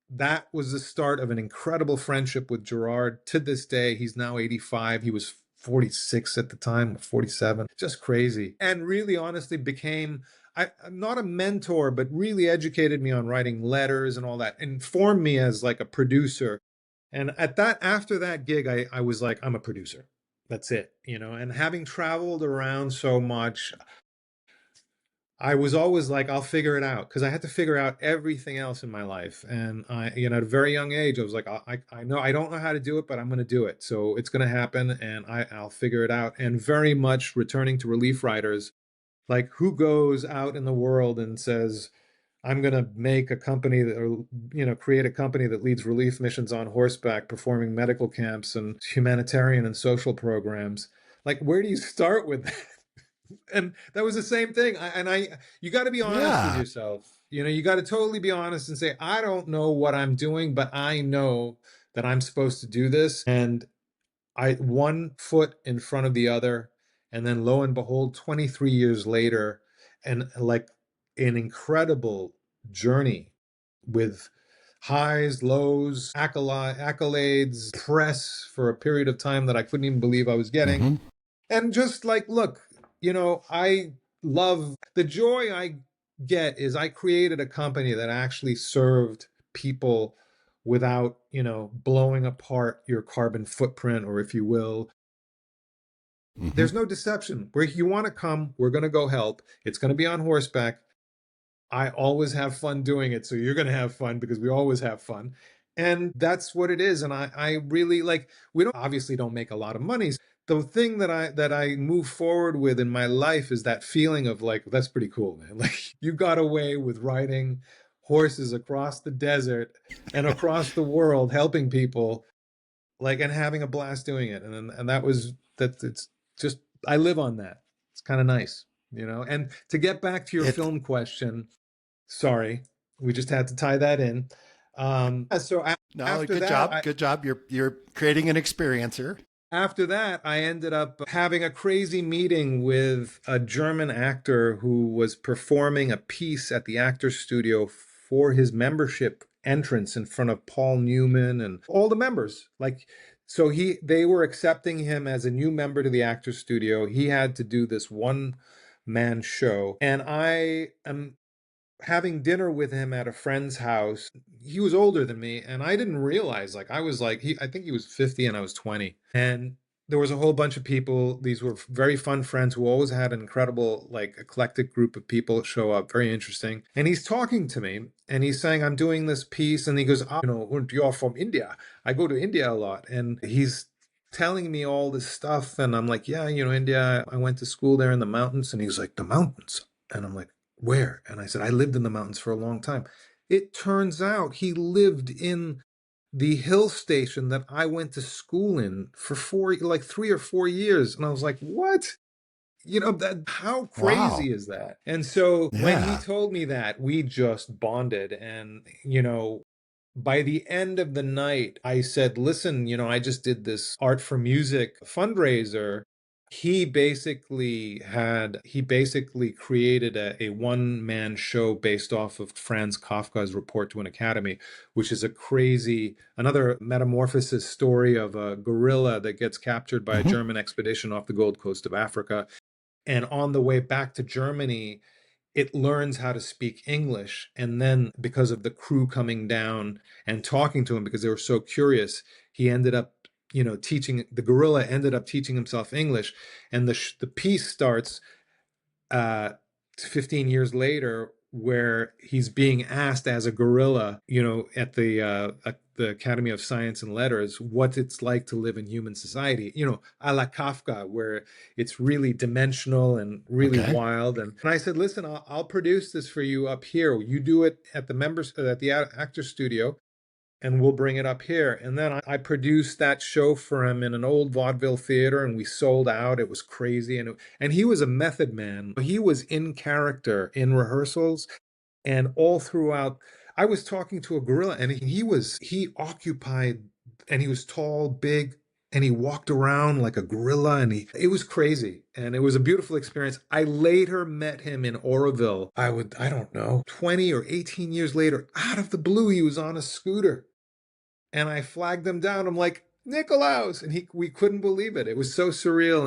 that was the start of an incredible friendship with Gerard. To this day, he's now 85. He was 46 at the time, 47. Just crazy. And really, honestly, became, I'm not a mentor, but really educated me on writing letters and all that, informed me as like a producer. And after that gig, I was like, I'm a producer. That's it. And having traveled around so much, I was always like, I'll figure it out because I had to figure out everything else in my life. And at a very young age, I was like, I know I don't know how to do it, but I'm going to do it. So it's going to happen, and I'll figure it out. And very much returning to relief riders, like who goes out in the world and says, I'm going to make a company that, or, create a company that leads relief missions on horseback, performing medical camps and humanitarian and social programs. Like, where do you start with that? And that was the same thing. You got to be honest with Yeah. yourself. You got to totally be honest and say, I don't know what I'm doing, but I know that I'm supposed to do this. And I one foot in front of the other, and then lo and behold, 23 years later, and like an incredible journey with highs, lows, accolades, press for a period of time that I couldn't even believe I was getting. Hmm. And just like, look, I love the joy I get is I created a company that actually served people without, blowing apart your carbon footprint, or if you will. Hmm. There's no deception. Where you want to come, we're going to go help. It's going to be on horseback. I always have fun doing it. So you're going to have fun because we always have fun. And that's what it is. And I really like, we don't obviously don't make a lot of money. The thing that I move forward with in my life is that feeling of like, that's pretty cool, man. Like you got away with riding horses across the desert and across the world, helping people, like, and having a blast doing it. And that was that. It's just, I live on that. It's kind of nice, and to get back to your It film question, sorry, we just had to tie that in. So no, after good that, job. Good job. You're creating an experiencer. I ended up having a crazy meeting with a German actor who was performing a piece at the Actors Studio for his membership entrance in front of Paul Newman and all the members. Like, so they were accepting him as a new member to the Actors Studio. He had to do this one man show, and I am having dinner with him at a friend's house. He was older than me, and I didn't realize, like, I was like, I think he was 50 and I was 20. And there was a whole bunch of people. These were very fun friends who always had an incredible, like, eclectic group of people show up, very interesting. And he's talking to me and he's saying, I'm doing this piece. And he goes, and you're from India. I go to India a lot. And he's telling me all this stuff. And I'm like, yeah, India, I went to school there in the mountains. And he's like, the mountains. And I'm like, where? And I said, I lived in the mountains for a long time. It turns out he lived in the hill station that I went to school in for like 3 or 4 years. And I was like, what? How Wow. crazy is that? And so when he Yeah. told me that, we just bonded. And, by the end of the night, I said, listen, I just did this Art for Music fundraiser. He basically created a one-man show based off of Franz Kafka's Report to an Academy, which is another metamorphosis story of a gorilla that gets captured by a Hmm. German expedition off the Gold Coast of Africa. And on the way back to Germany, it learns how to speak English. And then, because of the crew coming down and talking to him, because they were so curious, he ended up, the gorilla ended up teaching himself English. And the piece starts uh, 15 years later, where he's being asked as a gorilla, at the Academy of Science and Letters, what it's like to live in human society, a la Kafka, where it's really dimensional and really Okay. wild. And I said, listen, I'll produce this for you up here. You do it at the actor studio, and we'll bring it up here. And then I produced that show for him in an old vaudeville theater, and we sold out. It was crazy. And he was a method man. He was in character in rehearsals and all throughout. I was talking to a gorilla, and he occupied, and he was tall, big, and he walked around like a gorilla, and it was crazy, and it was a beautiful experience. I later met him in Oroville. I don't know, 20 or 18 years later, out of the blue, he was on a scooter, and I flagged him down. I'm like, Nicolaus, and we couldn't believe it. It was so surreal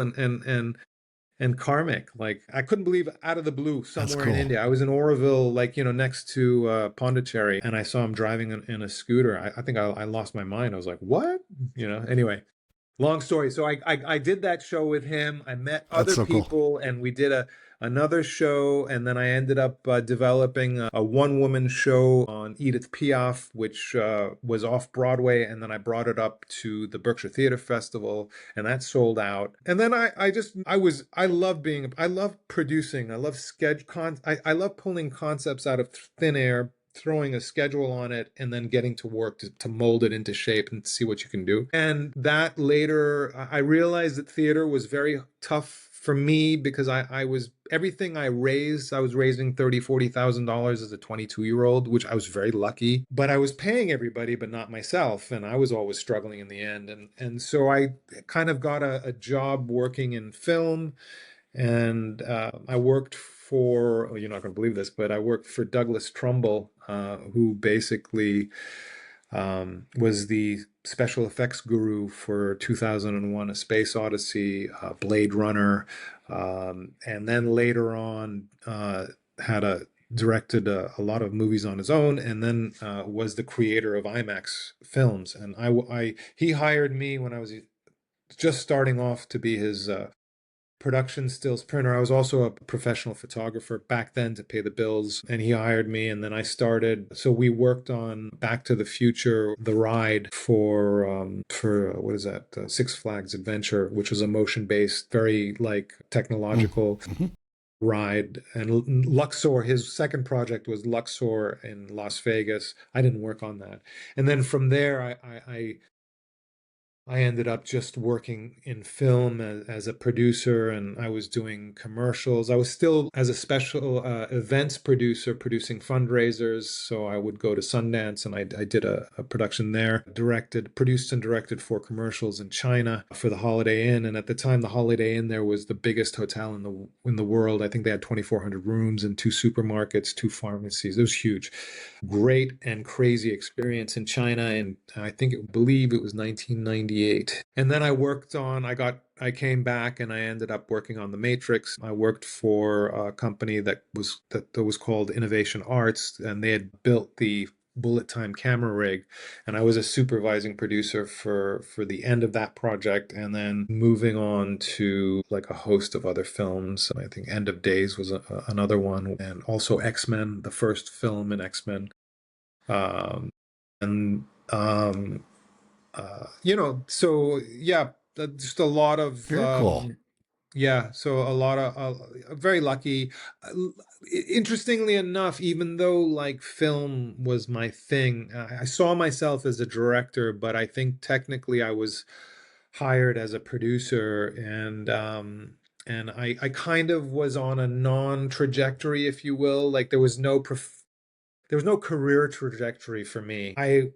and karmic. Like, I couldn't believe, out of the blue, That's somewhere in cool. India. I was in Oroville, like, next to Pondicherry, and I saw him driving in a scooter. I think I lost my mind. I was like, what? Anyway. Long story. So I did that show with him. I met That's other so cool. people, and we did another show. And then I ended up developing a one-woman show on Edith Piaf, which was off Broadway. And then I brought it up to the Berkshire Theater Festival, and that sold out. And then I love producing. I love I love pulling concepts out of thin air, throwing a schedule on it, and then getting to work to mold it into shape and see what you can do. And that later, I realized that theater was very tough for me because I was everything I was raising $30,000 as a 22-year-old, which I was very lucky. But I was paying everybody, but not myself, and I was always struggling in the end. And so I kind of got a job working in film, and I worked for, oh, you're not going to believe this, but I worked for Douglas Trumbull, who basically was the special effects guru for 2001: A Space Odyssey, Blade Runner, and then later on had a directed a lot of movies on his own, and then was the creator of IMAX films. And he hired me when I was just starting off to be his production stills printer. I was also a professional photographer back then to pay the bills, and he hired me, and then I started. So we worked on Back to the Future, the ride for what is that? Six Flags Adventure, which was a motion-based, very like technological Mm-hmm. ride. And Luxor, his second project was Luxor in Las Vegas. I didn't work on that. And then from there, I ended up just working in film as a producer, and I was doing commercials. I was still as a special events producer, producing fundraisers. So I would go to Sundance, and I did a production there, produced and directed 4 commercials in China for the Holiday Inn. And at the time, the Holiday Inn there was the biggest hotel in the world. I think they had 2,400 rooms and 2 supermarkets, 2 pharmacies. It was huge. Great and crazy experience in China, and believe it was 1998. And then I came back and I ended up working on The Matrix. I worked for a company that was called Innovation Arts, and they had built the bullet time camera rig, and I was a supervising producer for the end of that project, and then moving on to like a host of other films. I think End of Days was another one, and also X-Men, the first film in X-Men. um, and so yeah, just a lot of Very cool. yeah, so a lot of very lucky. Interestingly enough, even though like film was my thing, I saw myself as a director, but I think technically I was hired as a producer, and I kind of was on a non-trajectory, if you will. Like there was no career trajectory for me. I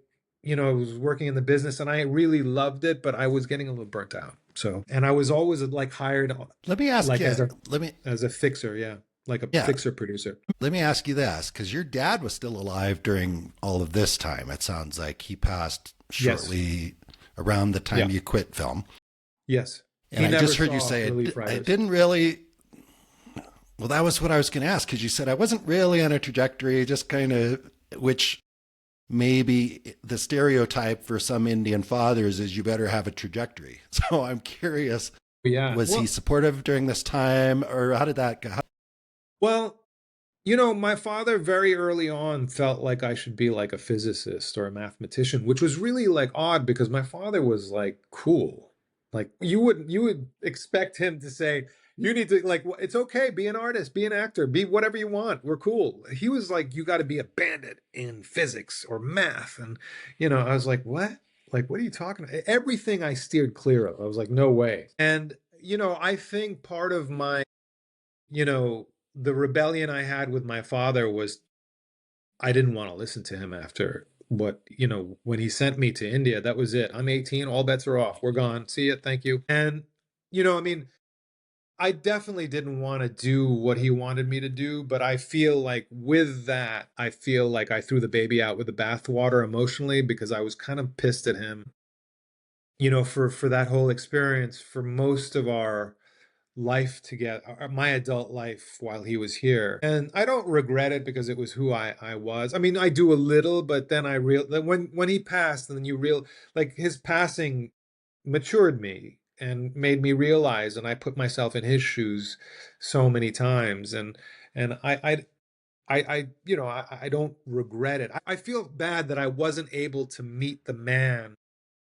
was working in the business and I really loved it, but I was getting a little burnt out. So, and I was always like hired Let me ask like you. as a Let me fixer, yeah, like a yeah. fixer producer. Let me ask you this, because your dad was still alive during all of this time. It sounds like he passed Yes. shortly around the time Yeah. you quit film. Yes. And He I never just heard you saw say Relief it Riders. didn't really. Well, that was what I was going to ask, because you said I wasn't really on a trajectory, just kind of, which maybe the stereotype for some Indian fathers is you better have a trajectory. So I'm curious, Yeah. was he supportive during this time, or how did that go? Well, my father very early on felt like I should be like a physicist or a mathematician, which was really like odd because my father was like cool. Like you would expect him to say, you need to like it's okay, be an artist, be an actor, be whatever you want. We're cool. He was like, you got to be a bandit in physics or math. And I was like, what? Like, what are you talking about? Everything I steered clear of. I was like, no way. And I think part of my you know, the rebellion I had with my father was I didn't want to listen to him after when he sent me to India. That was it. I'm 18, all bets are off. We're gone. See it. Thank you. And, I mean, I definitely didn't want to do what he wanted me to do, but I feel like with that, I feel like I threw the baby out with the bathwater emotionally because I was kind of pissed at him, for that whole experience for most of our life together, my adult life while he was here. And I don't regret it because it was who I was. I mean, I do a little, but then when he passed, and then like his passing matured me and made me realize, and I put myself in his shoes so many times. And I don't regret it. I feel bad that I wasn't able to meet the man.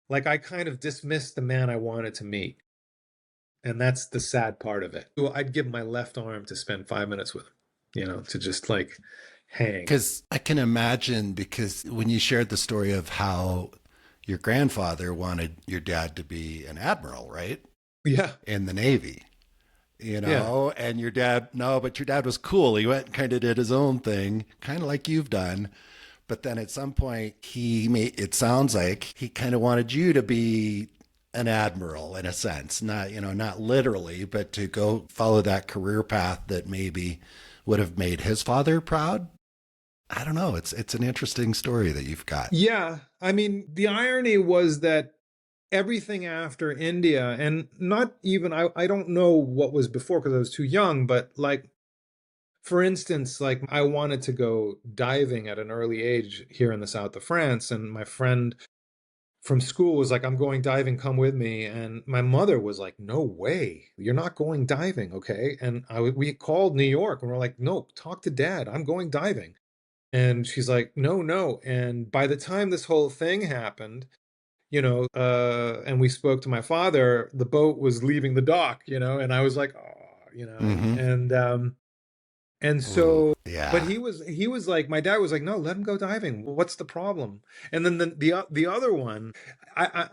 Like I kind of dismissed the man I wanted to meet. And that's the sad part of it. I'd give my left arm to spend 5 minutes with him, to just like hang. Because I can imagine, because when you shared the story of how your grandfather wanted your dad to be an admiral, right? Yeah. In the Navy, Yeah. and your dad, no, but your dad was cool. He went and kind of did his own thing, kind of like you've done. But then at some point, it sounds like he kind of wanted you to be an admiral in a sense, not literally, but to go follow that career path that maybe would have made his father proud. I don't know. It's an interesting story that you've got. Yeah. I mean, the irony was that everything after India, and not even, I don't know what was before because I was too young, but like, for instance, like I wanted to go diving at an early age here in the south of France, and my friend from school was like, I'm going diving, come with me. And my mother was like, no way, you're not going diving, okay? And we called New York and we're like, no, talk to dad, I'm going diving. And she's like, no, no. And by the time this whole thing happened, and we spoke to my father, the boat was leaving the dock, and I was like, oh, Mm-hmm. and Ooh, so, but yeah. he was like, my dad was like, no, let him go diving. What's the problem? And then the other one, I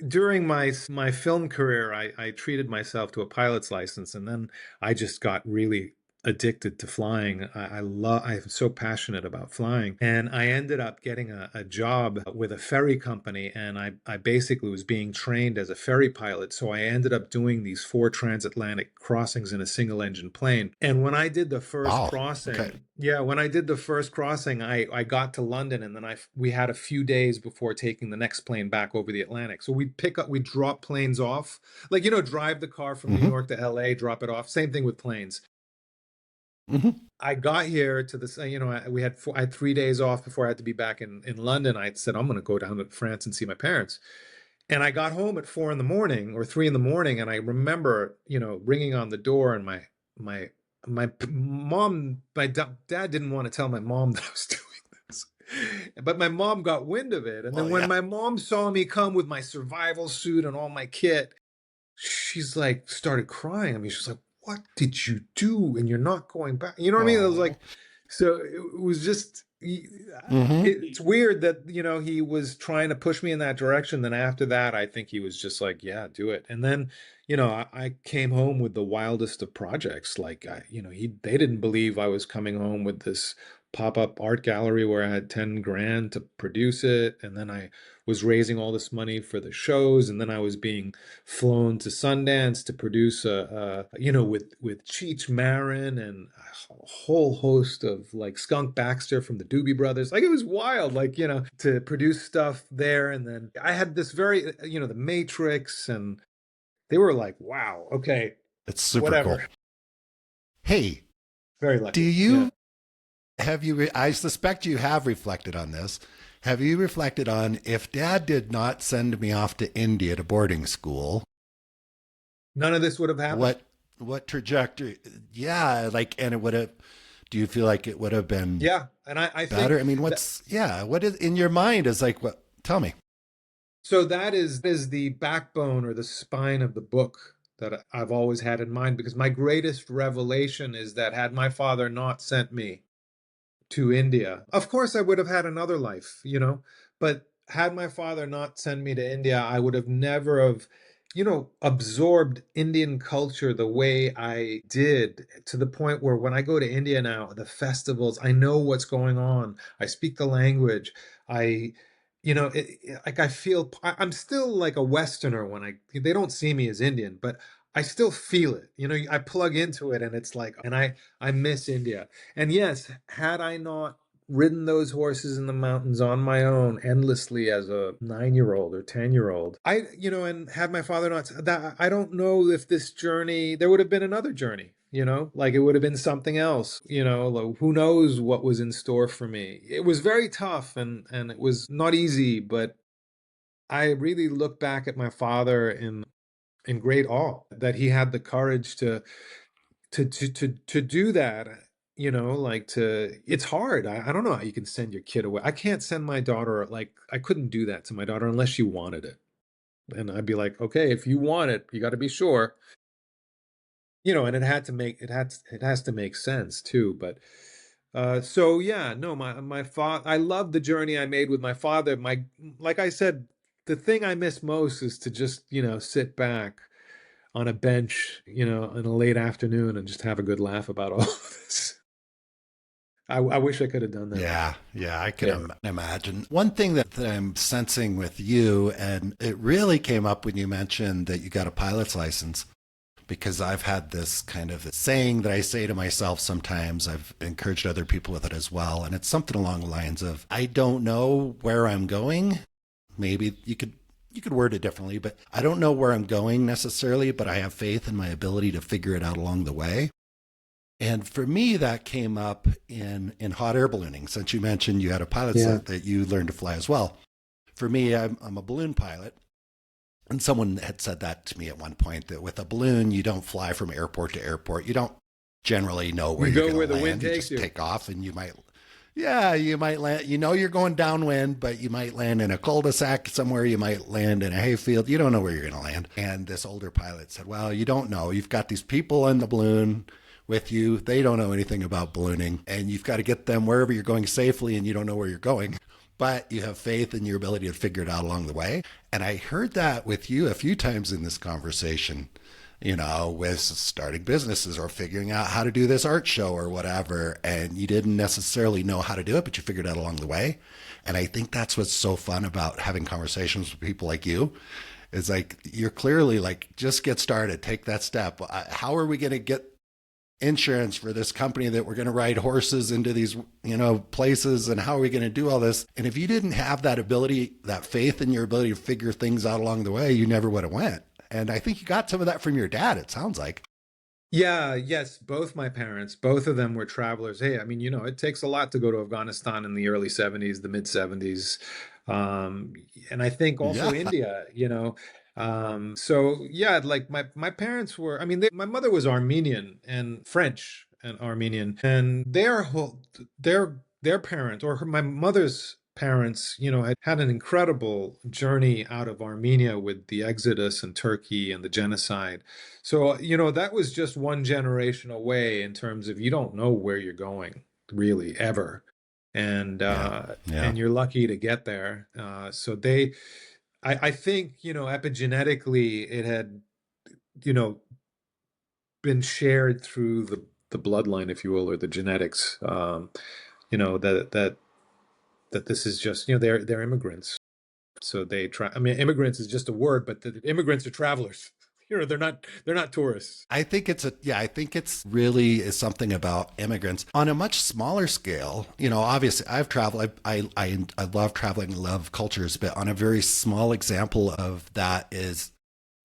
during my film career, I treated myself to a pilot's license, and then I just got really addicted to flying. I'm so passionate about flying, and I ended up getting a job with a ferry company, and I basically was being trained as a ferry pilot. So I ended up doing these 4 transatlantic crossings in a single engine plane. And when I did the first Wow. Okay. crossing, yeah, when I did the first crossing, I got to London, and then we had a few days before taking the next plane back over the Atlantic. So we'd drop planes off, like, drive the car from New Mm-hmm. York to LA, drop it off. Same thing with planes. Mm-hmm. I got here to this, I had 3 days off before I had to be back in London. I said, I'm going to go down to France and see my parents. And I got home at 4 in the morning or 3 in the morning. And I remember, ringing on the door, and my, dad didn't want to tell my mom that I was doing this, but my mom got wind of it. And then Well, when yeah. my mom saw me come with my survival suit and all my kit, she's like started crying. I mean, she's like, what did you do? And you're not going back. You know what I mean? I was Oh. like, so it was just, Mm-hmm. it's weird that, he was trying to push me in that direction. Then after that, I think he was just like, yeah, do it. And then, I came home with the wildest of projects. Like, they didn't believe I was coming home with this pop-up art gallery where I had 10 grand to produce it. And then I was raising all this money for the shows. And then I was being flown to Sundance to produce with Cheech Marin and a whole host of like Skunk Baxter from the Doobie Brothers. Like it was wild, like, to produce stuff there. And then I had this very, the Matrix, and they were like, wow, okay, It's super whatever. cool. Hey, Very do lucky. Yeah. you I suspect you have reflected on this. Have you reflected on, if dad did not send me off to India to boarding school, None of this would have happened. what what trajectory? Yeah, like, and it would have, do you feel like it would have been Yeah. And I better? think I mean, that, what is in your mind is like, what, tell me. so that is the backbone or the spine of the book that I've always had in mind, because my greatest revelation is that had my father not sent me to India, of course I would have had another life, but had my father not sent me to India, I would have never have, absorbed Indian culture the way I did, to the point where when I go to India now, the festivals, I know what's going on. I speak the language. I like I feel I'm still like a Westerner when they don't see me as Indian, but I still feel it. I plug into it, and it's like, and I miss India. And yes, had I not ridden those horses in the mountains on my own endlessly as a 9-year-old or 10-year-old, and had my father not that, I don't know if this journey, there would have been another journey. Like it would have been something else. Like, who knows what was in store for me. It was very tough, and it was not easy, but I really look back at my father in great awe that he had the courage to do that. Like, it's hard. I don't know how you can send your kid away. I can't send my daughter, like, I couldn't do that to my daughter unless she wanted it. And I'd be like, okay, if you want it, you got to be sure. And it has to make sense too. But so yeah, no, my father, I love the journey I made with my father. Like I said, the thing I miss most is to just, sit back on a bench, in a late afternoon and just have a good laugh about all of this. I wish I could have done that. Yeah, yeah, I can Yeah. imagine. One thing that I'm sensing with you, and it really came up when you mentioned that you got a pilot's license, because I've had this kind of saying that I say to myself sometimes. I've encouraged other people with it as well. And it's something along the lines of, I don't know where I'm going. Maybe you could word it differently, but I don't know where I'm going necessarily, but I have faith in my ability to figure it out along the way. And for me, that came up in hot air ballooning. Since you mentioned you had a pilot Yeah. set that you learned to fly as well. For me, I'm a balloon pilot. And someone had said that to me at one point, that with a balloon, you don't fly from airport to airport. You don't generally know where You you're go going where to the land. wind You takes just you. take off and you might land. You're going downwind, but you might land in a cul-de-sac somewhere. You might land in a hayfield. You don't know where you're going to land. And this older pilot said, well, you don't know. You've got these people in the balloon with you. They don't know anything about ballooning, and you've got to get them wherever you're going safely, and you don't know where you're going. But you have faith in your ability to figure it out along the way. And I heard that with you a few times in this conversation, with starting businesses or figuring out how to do this art show or whatever. And you didn't necessarily know how to do it, but you figured it out along the way. And I think that's what's so fun about having conversations with people like you. It's like, you're clearly like, just get started, take that step. How are we going to get insurance for this company that we're going to ride horses into these, places, and how are we going to do all this? And if you didn't have that ability, that faith in your ability to figure things out along the way, you never would have went. And I think you got some of that from your dad, it sounds like. Yeah, yes, both my parents, both of them were travelers. Hey, I mean, it takes a lot to go to Afghanistan in the early 70s, the mid 70s. Um, and I think also Yeah. India, so yeah, like my parents were, I mean, my mother was Armenian and French and Armenian, and their parents, or my mother's parents, had an incredible journey out of Armenia with the Exodus and Turkey and the genocide. So, that was just one generation away in terms of, you don't know where you're going really ever. And Yeah. Yeah. and you're lucky to get there. I think, epigenetically it had, you know, been shared through the bloodline, if you will, or the genetics. That this is just, they're immigrants. So they try. I mean, immigrants is just a word, but the immigrants are travelers. They're not tourists. I think it's really is something about immigrants on a much smaller scale. Obviously I've traveled. I love traveling, love cultures, but on a very small example of that is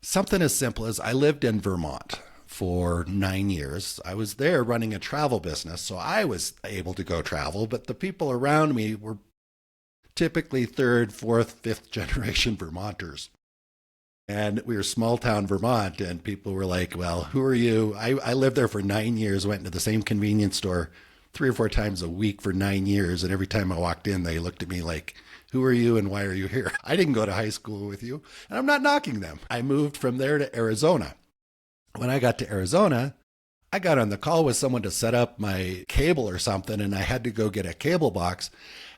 something as simple as I lived in Vermont for 9 years. I was there running a travel business, so I was able to go travel, but the people around me were typically third, fourth, fifth generation Vermonters. And we were small town Vermont, and people were like, well, who are you? I lived there for 9 years, went into the same convenience store 3 or 4 times a week for 9 years. And every time I walked in, they looked at me like, who are you and why are you here? I didn't go to high school with you, and I'm not knocking them. I moved from there to Arizona. When I got to Arizona, I got on the call with someone to set up my cable or something, and I had to go get a cable box.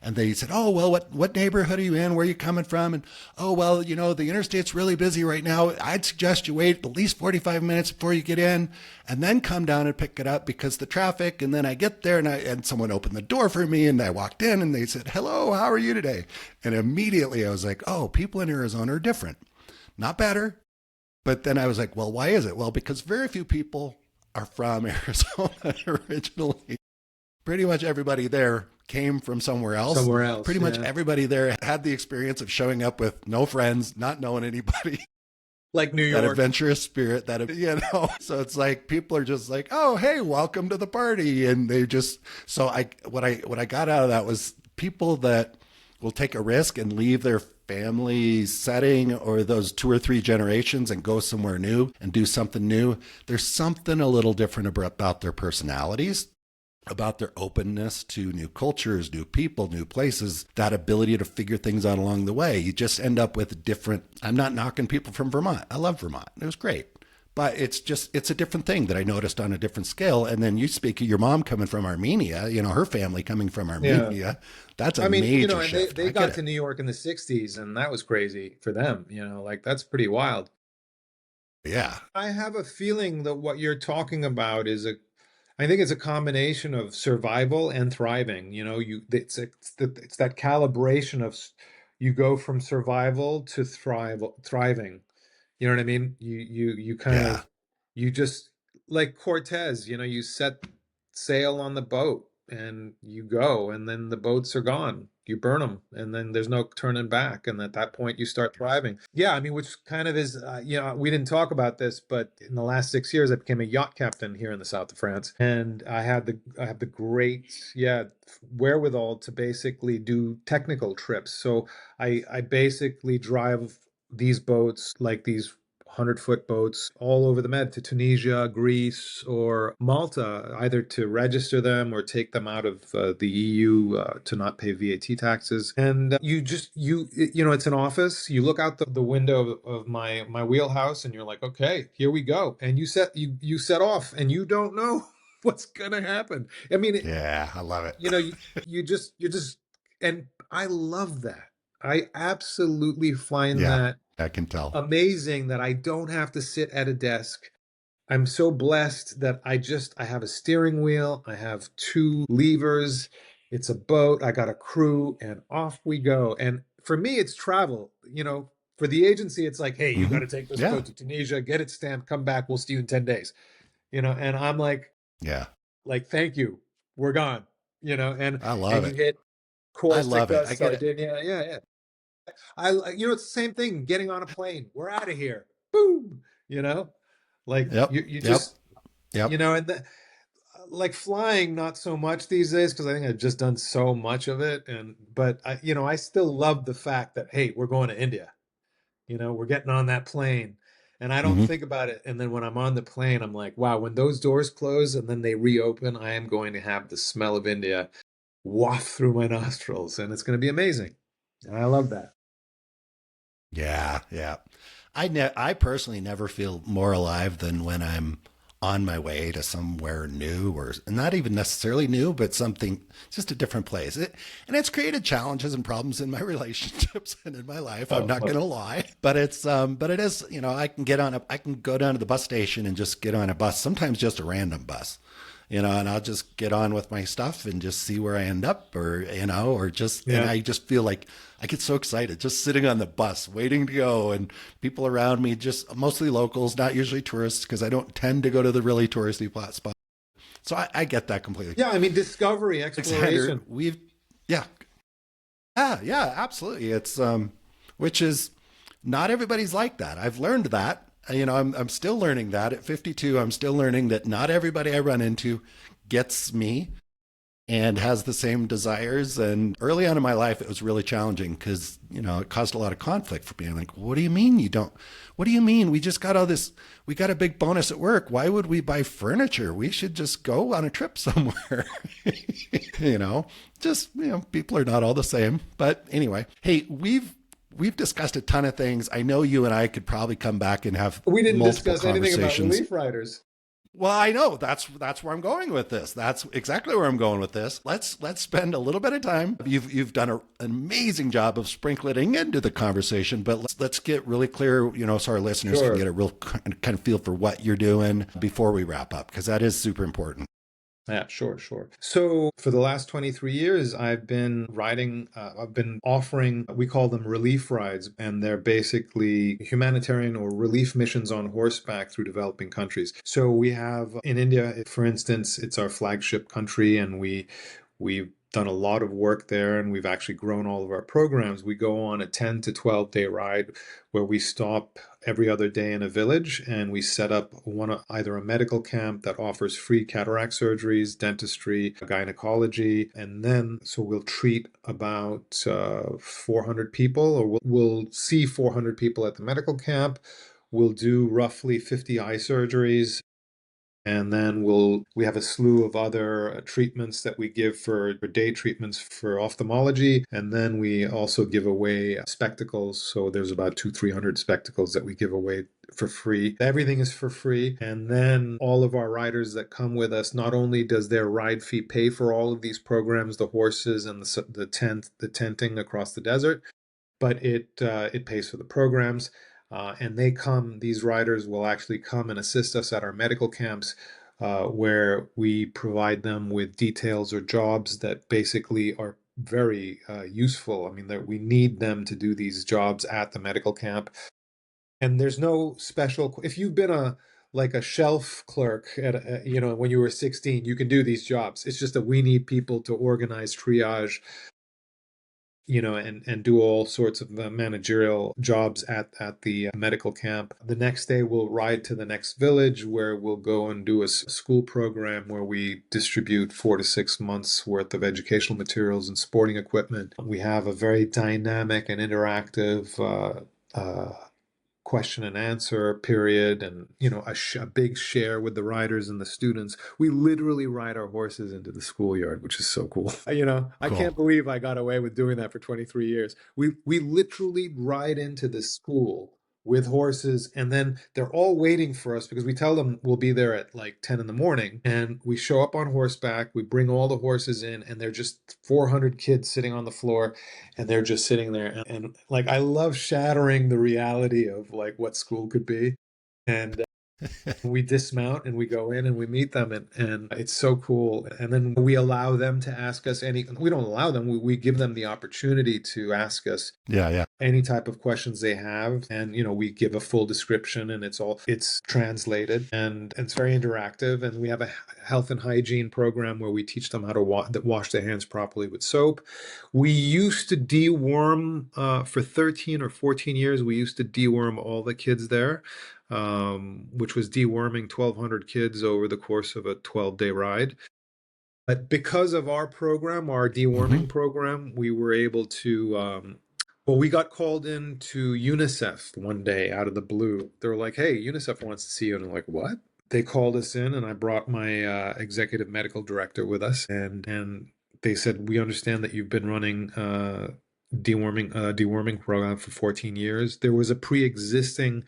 And they said, oh, well, what neighborhood are you in? Where are you coming from? And, oh, well, the interstate's really busy right now. I'd suggest you wait at least 45 minutes before you get in and then come down and pick it up because the traffic. And then I get there and someone opened the door for me and I walked in and they said, hello, how are you today? And immediately I was like, oh, people in Arizona are different. Not better. But then I was like, well, why is it? Well, because very few people are from Arizona originally. Pretty much everybody there came from somewhere else. Somewhere else. Pretty much everybody there had the experience of showing up with no friends, not knowing anybody. Like New That York. adventurous spirit, so it's like people are just like, oh, hey, welcome to the party. And they just, what I got out of that was people that will take a risk and leave their family setting or those 2 or 3 generations and go somewhere new and do something new, there's something a little different about their personalities, about their openness to new cultures, new people, new places, that ability to figure things out along the way. You just end up with different. I'm not knocking people from Vermont. I love Vermont. It was great. But it's a different thing that I noticed on a different scale. And then you speak of your mom coming from Armenia, her family coming from Yeah. Armenia. That's a I mean, major and shift. they I get got to it. New York in the 60s, and that was crazy for them, like that's pretty wild. Yeah. I have a feeling that what you're talking about I think it's a combination of survival and thriving. It's that calibration of you go from survival to thriving. You know what I mean? You kind Yeah. of you just like Cortez, you set sail on the boat and you go, and then the boats are gone. You burn them, and then there's no turning back. And at that point, you start thriving. Yeah, I mean, which kind of is, we didn't talk about this, but in the last 6 years, I became a yacht captain here in the south of France, and I have the great, yeah, wherewithal to basically do technical trips. So I basically drive these boats, like these 100-foot boats, all over the Med, to Tunisia, Greece, or Malta, either to register them or take them out of the EU to not pay VAT taxes. And it's an office. You look out the window of my wheelhouse, and you're like, okay, here we go. And you set off, and you don't know what's gonna happen. I mean, Yeah. I love it. you just, and I love that. I absolutely find Yeah. that I can tell. amazing that I don't have to sit at a desk. I'm so blessed that I have a steering wheel, I have two levers, it's a boat, I got a crew, and off we go. And for me, it's travel. For the agency, it's like, hey, you got Hmm. to take this Yeah. boat to Tunisia, get it stamped, come back, we'll see you in 10 days. And I'm Yeah. like, thank you, we're gone. And I love and you it. hit I love Corsica, it. I get it. Sardinia. Yeah, yeah. It's the same thing. Getting on a plane, we're out of here. Boom. Like Yep. you Yep. just, Yep. like flying, not so much these days because I think I've just done so much of it. But I still love the fact that hey, we're going to India. We're getting on that plane, and I don't Hmm. think about it. And then when I'm on the plane, I'm like, wow, when those doors close and then they reopen, I am going to have the smell of India waft through my nostrils, and it's going to be amazing. And I love that. Yeah. Yeah. I personally never feel more alive than when I'm on my way to somewhere new, or not even necessarily new, but something just a different place. And it's created challenges and problems in my relationships and in my life. I'm Oh, not going to lie, but but it is, I can go down to the bus station and just get on a bus, sometimes just a random bus. And I'll just get on with my stuff and just see where I end up, and yeah. I just feel like I get so excited just sitting on the bus waiting to go, and people around me, just mostly locals, not usually tourists, because I don't tend to go to the really touristy spots. So I get that completely. Yeah, I mean, discovery, Alexander, exploration. yeah, yeah, absolutely. It's, which is not everybody's like that. I've learned that. I'm still learning that at 52. I'm still learning that not everybody I run into gets me and has the same desires. And early on in my life, it was really challenging because, it caused a lot of conflict for me. I'm like, what do you mean you don't? What do you mean? We just got all this, we got a big bonus at work. Why would we buy furniture? We should just go on a trip somewhere. you know, people are not all the same. But anyway, hey, we've discussed a ton of things. I know you and I could probably come back and have We didn't multiple discuss anything about conversations. relief riders. Well, I know that's where I'm going with this. That's exactly where I'm going with this. Let's spend a little bit of time. You've done an amazing job of sprinkling into the conversation, but let's get really clear, so our listeners can Sure. get a real kind of feel for what you're doing before we wrap up, because that is super important. Yeah, sure, sure. So for the last 23 years, I've been I've been offering, we call them relief rides, and they're basically humanitarian or relief missions on horseback through developing countries. So we have in India, for instance, it's our flagship country, and we've done a lot of work there, and we've actually grown all of our programs. We go on a 10 to 12 day ride where we stop every other day in a village, and we set up either a medical camp that offers free cataract surgeries, dentistry, gynecology, and then so we'll treat about 400 people, or we'll see 400 people at the medical camp. We'll do roughly 50 eye surgeries, and then we have a slew of other treatments that we give for day treatments for ophthalmology. And then we also give away spectacles. So there's about 300 spectacles that we give away for free. Everything is for free. And then all of our riders that come with us, not only does their ride fee pay for all of these programs, the horses and the tenting across the desert, but it pays for the programs. And these riders will actually come and assist us at our medical camps, where we provide them with details or jobs that basically are very useful. I mean, that we need them to do these jobs at the medical camp. And there's no special, if you've been like a shelf clerk when you were 16, you can do these jobs. It's just that we need people to organize triage, and do all sorts of managerial jobs at the medical camp. The next day, we'll ride to the next village where we'll go and do a school program where we distribute 4 to 6 months worth of educational materials and sporting equipment. We have a very dynamic and interactive question and answer period, and a big share with the riders and the students. We literally ride our horses into the schoolyard, which is so cool. I Cool. can't believe I got away with doing that for 23 years. We literally ride into the school with horses, and then they're all waiting for us because we tell them we'll be there at like 10 in the morning, and we show up on horseback. We bring all the horses in, and they're just 400 kids sitting on the floor, and they're just sitting there. And like, I love shattering the reality of like what school could be. And we dismount and we go in and we meet them, and it's so cool. And then we allow them to ask us we don't allow them, we give them the opportunity to ask us Yeah. any type of questions they have. And we give a full description, and it's translated, and it's very interactive. And we have a health and hygiene program where we teach them how to wash their hands properly with soap. We used to deworm for 13 or 14 years. We used to deworm all the kids there, which was deworming 1,200 kids over the course of a 12-day ride. But because of our program, our deworming program, we were able to, we got called in to UNICEF one day out of the blue. They were like, "Hey, UNICEF wants to see you." And I'm like, "What?" They called us in, and I brought my executive medical director with us. And they said, "We understand that you've been running deworming program for 14 years. There was a pre-existing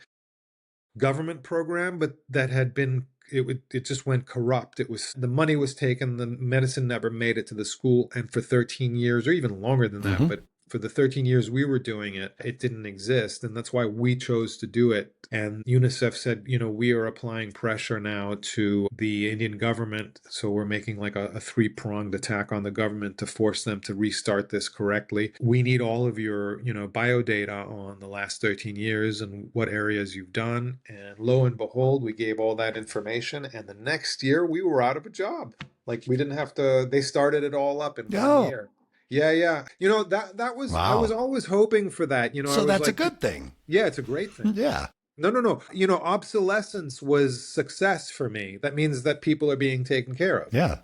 government program, but that had been it just went corrupt. The money was taken, the medicine never made it to the school, and for 13 years or even longer than that, but for the 13 years we were doing it, it didn't exist. And that's why we chose to do it. And UNICEF said, we are applying pressure now to the Indian government. So we're making like a three-pronged attack on the government to force them to restart this correctly. We need all of your, bio data on the last 13 years and what areas you've done. And lo and behold, we gave all that information. And the next year we were out of a job. Like, we didn't have to, they started it all up in 1 year. Yeah. That was, I was always hoping for that. I So was that's like, a good thing. Yeah, it's a great thing. Yeah. No. Obsolescence was success for me. That means that people are being taken care of. Yeah.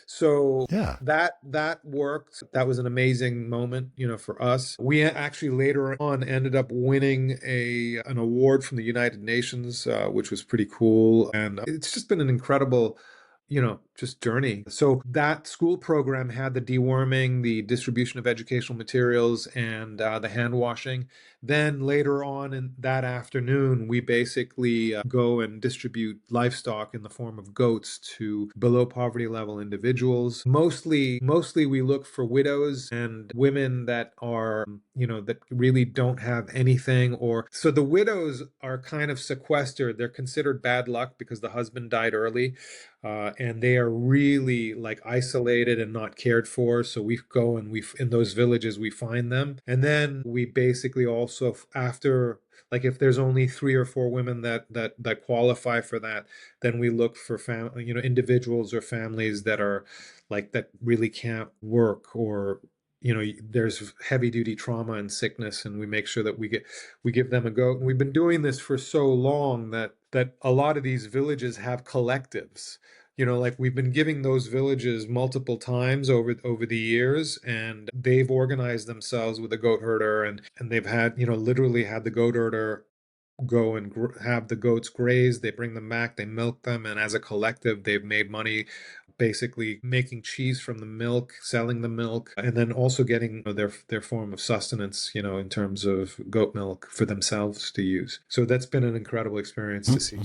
So Yeah. that worked. That was an amazing moment, for us. We actually later on ended up winning an award from the United Nations, which was pretty cool. And it's just been an incredible just journey. So that school program had the deworming, the distribution of educational materials, and the hand washing. Then later on in that afternoon, we basically go and distribute livestock in the form of goats to below poverty level individuals. Mostly we look for widows and women that are, that really don't have anything. So the widows are kind of sequestered. They're considered bad luck because the husband died early. And they are really like isolated and not cared for. So we go and in those villages, we find them. And then we basically also, after, like, if there's only 3 or 4 women that qualify for that, then we look for individuals or families that are like, that really can't work, or there's heavy duty trauma and sickness, and we make sure that we give them a goat. And we've been doing this for so long that a lot of these villages have collectives. Like we've been giving those villages multiple times over the years, and they've organized themselves with a goat herder, and they've had, literally had the goat herder go and have the goats graze. They bring them back, they milk them, and as a collective, they've made money basically making cheese from the milk, selling the milk, and then also getting their form of sustenance, in terms of goat milk for themselves to use. So that's been an incredible experience to see.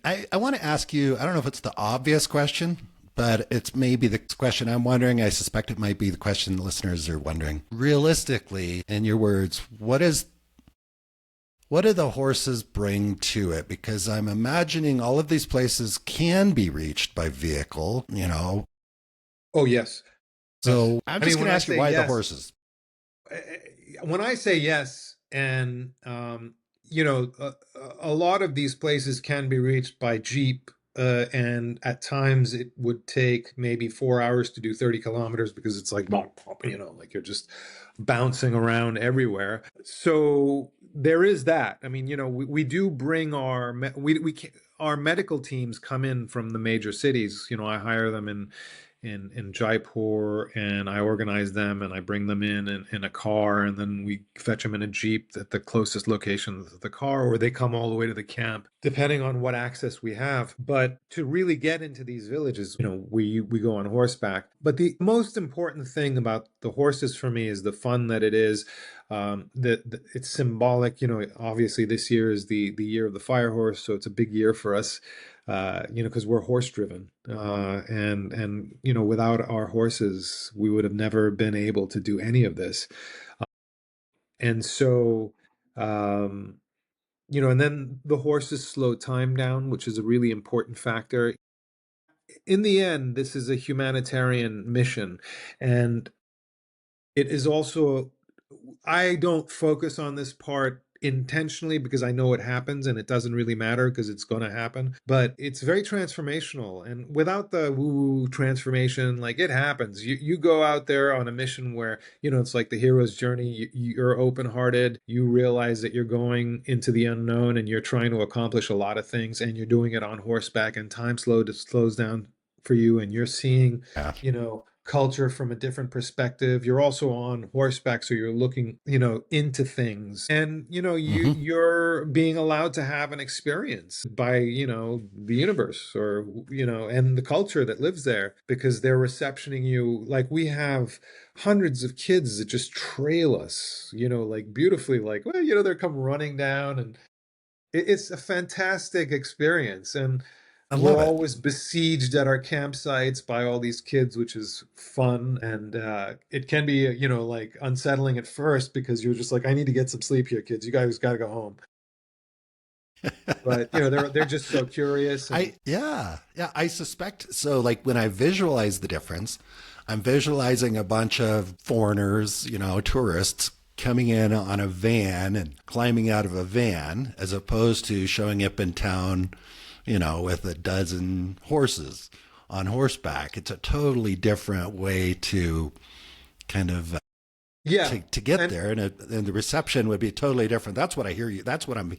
I want to ask you, I don't know if it's the obvious question, but it's maybe the question I'm wondering. I suspect it might be the question the listeners are wondering. Realistically, in your words, what do the horses bring to it? Because I'm imagining all of these places can be reached by vehicle, Oh, yes. So I'm just going to ask you why the horses? When I say yes, and, a lot of these places can be reached by Jeep. And at times it would take maybe 4 hours to do 30 kilometers because it's like, like you're just bouncing around everywhere. So there is that. I mean, we do bring our medical teams come in from the major cities. I hire them in Jaipur, and I organize them and I bring them in a car, and then we fetch them in a Jeep at the closest location of the car, or they come all the way to the camp, depending on what access we have. But to really get into these villages, we go on horseback. But the most important thing about the horses for me is the fun that it is. It's symbolic. Obviously this year is the year of the fire horse, so it's a big year for us. Because we're horse driven, and without our horses, we would have never been able to do any of this. And so, and then the horses slow time down, which is a really important factor. In the end, this is a humanitarian mission, and it is also, I don't focus on this part intentionally because I know it happens and it doesn't really matter because it's going to happen, but it's very transformational. And without the woo transformation, like it happens, you go out there on a mission where, it's like the hero's journey. You're open-hearted, you realize that you're going into the unknown and you're trying to accomplish a lot of things, and you're doing it on horseback, and time slows down for you, and you're seeing, culture from a different perspective. You're also on horseback, so you're looking, into things, and you're being allowed to have an experience by, the universe, or and the culture that lives there, because they're receptioning you. Like we have hundreds of kids that just trail us, like beautifully, like, well, they come running down, and it's a fantastic experience. And we're always besieged at our campsites by all these kids, which is fun. And it can be, like unsettling at first, because you're just like, I need to get some sleep here, kids. You guys got to go home. But, they're just so curious. And... I suspect. So like when I visualize the difference, I'm visualizing a bunch of foreigners, tourists coming in on a van and climbing out of a van, as opposed to showing up in town, with a dozen horses on horseback. It's a totally different way to kind of to get there, and the reception would be totally different. That's what I hear you. That's what I'm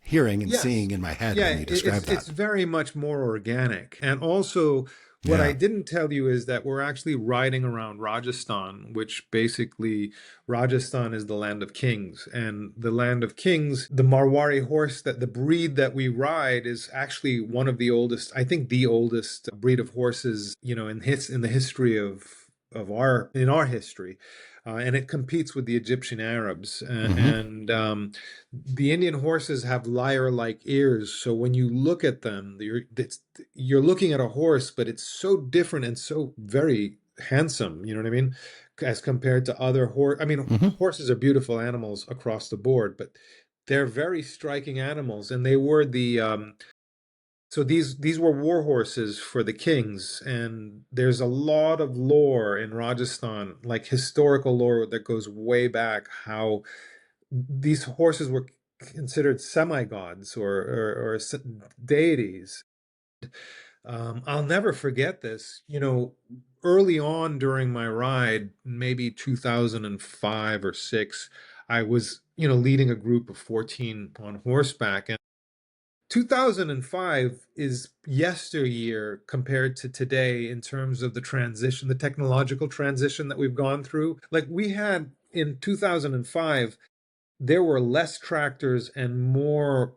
hearing and seeing in my head when you describe that. It's very much more organic. And also, what I didn't tell you is that we're actually riding around Rajasthan, which basically, Rajasthan is the land of kings. And the land of kings, the Marwari horse, that the breed that we ride, is actually one of the oldest, I think the oldest breed of horses, in the history of our history. And it competes with the Egyptian Arabs. And the Indian horses have lyre-like ears. So when you look at them, you're looking at a horse, but it's so different and so very handsome, you know what I mean? As compared to other horses are beautiful animals across the board, but they're very striking animals. And they were so these were war horses for the kings, and there's a lot of lore in Rajasthan, like historical lore that goes way back, how these horses were considered semi-gods or deities. I'll never forget this. early on during my ride, maybe 2005 or 6, I was, leading a group of 14 on horseback. And 2005 is yesteryear compared to today in terms of the transition, the technological transition that we've gone through. Like we had in 2005, there were less tractors and more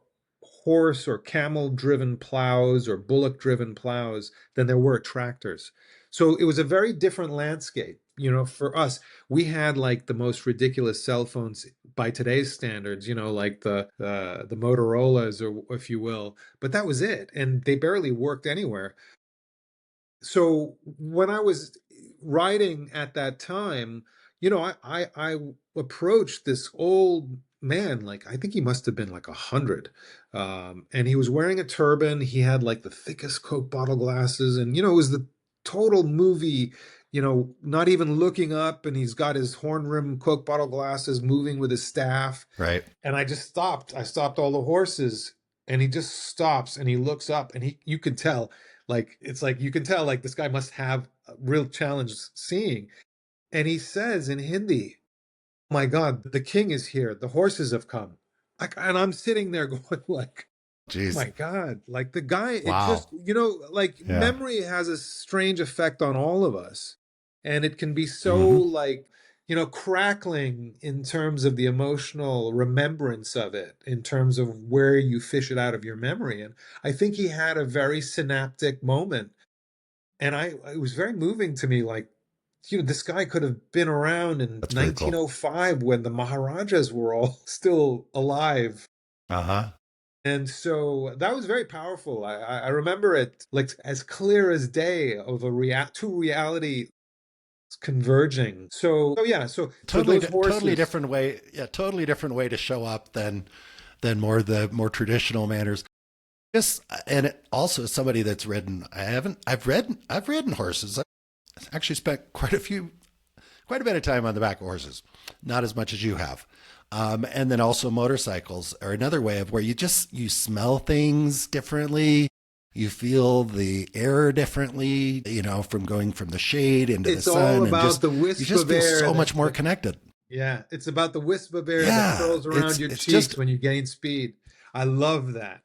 horse or camel driven plows or bullock driven plows than there were tractors. So it was a very different landscape. For us, we had like the most ridiculous cell phones by today's standards, like the Motorola's, or if you will, but that was it. And they barely worked anywhere. So when I was writing at that time, I approached this old man, like I think he must have been like 100, and he was wearing a turban. He had like the thickest Coke bottle glasses, and it was the total movie. Not even looking up, and he's got his horn rim Coke bottle glasses, moving with his staff. Right. And I just stopped. I stopped all the horses, and he just stops and he looks up, and you could tell, like it's like you can tell like this guy must have a real challenge seeing. And he says in Hindi, "My God, the king is here. The horses have come." And I'm sitting there going like, "Oh Jeez. my God!" Like the guy, it Wow. just like Yeah. memory has a strange effect on all of us, and it can be so Hmm. like crackling in terms of the emotional remembrance of it, in terms of where you fish it out of your memory. And I think he had a very synaptic moment, and it was very moving to me. Like, this guy could have been around in That's very cool. 1905 when the Maharajas were all still alive. Uh-huh. And so that was very powerful. I remember it like as clear as day of two reality converging. So yeah, so those Totally horses. different way. Yeah, totally different way to show up than the more traditional manners. Just and it, also somebody that's ridden. I've ridden horses. I've actually spent quite a bit of time on the back of horses, not as much as you have. And then also motorcycles are another way of where you smell things differently. You feel the air differently, from going from the shade into the It's all sun, and about just the you wisp just of feel air so that, much more connected. yeah, it's about the wisp of air that Yeah, curls around your it's just cheeks when you gain speed. I love that.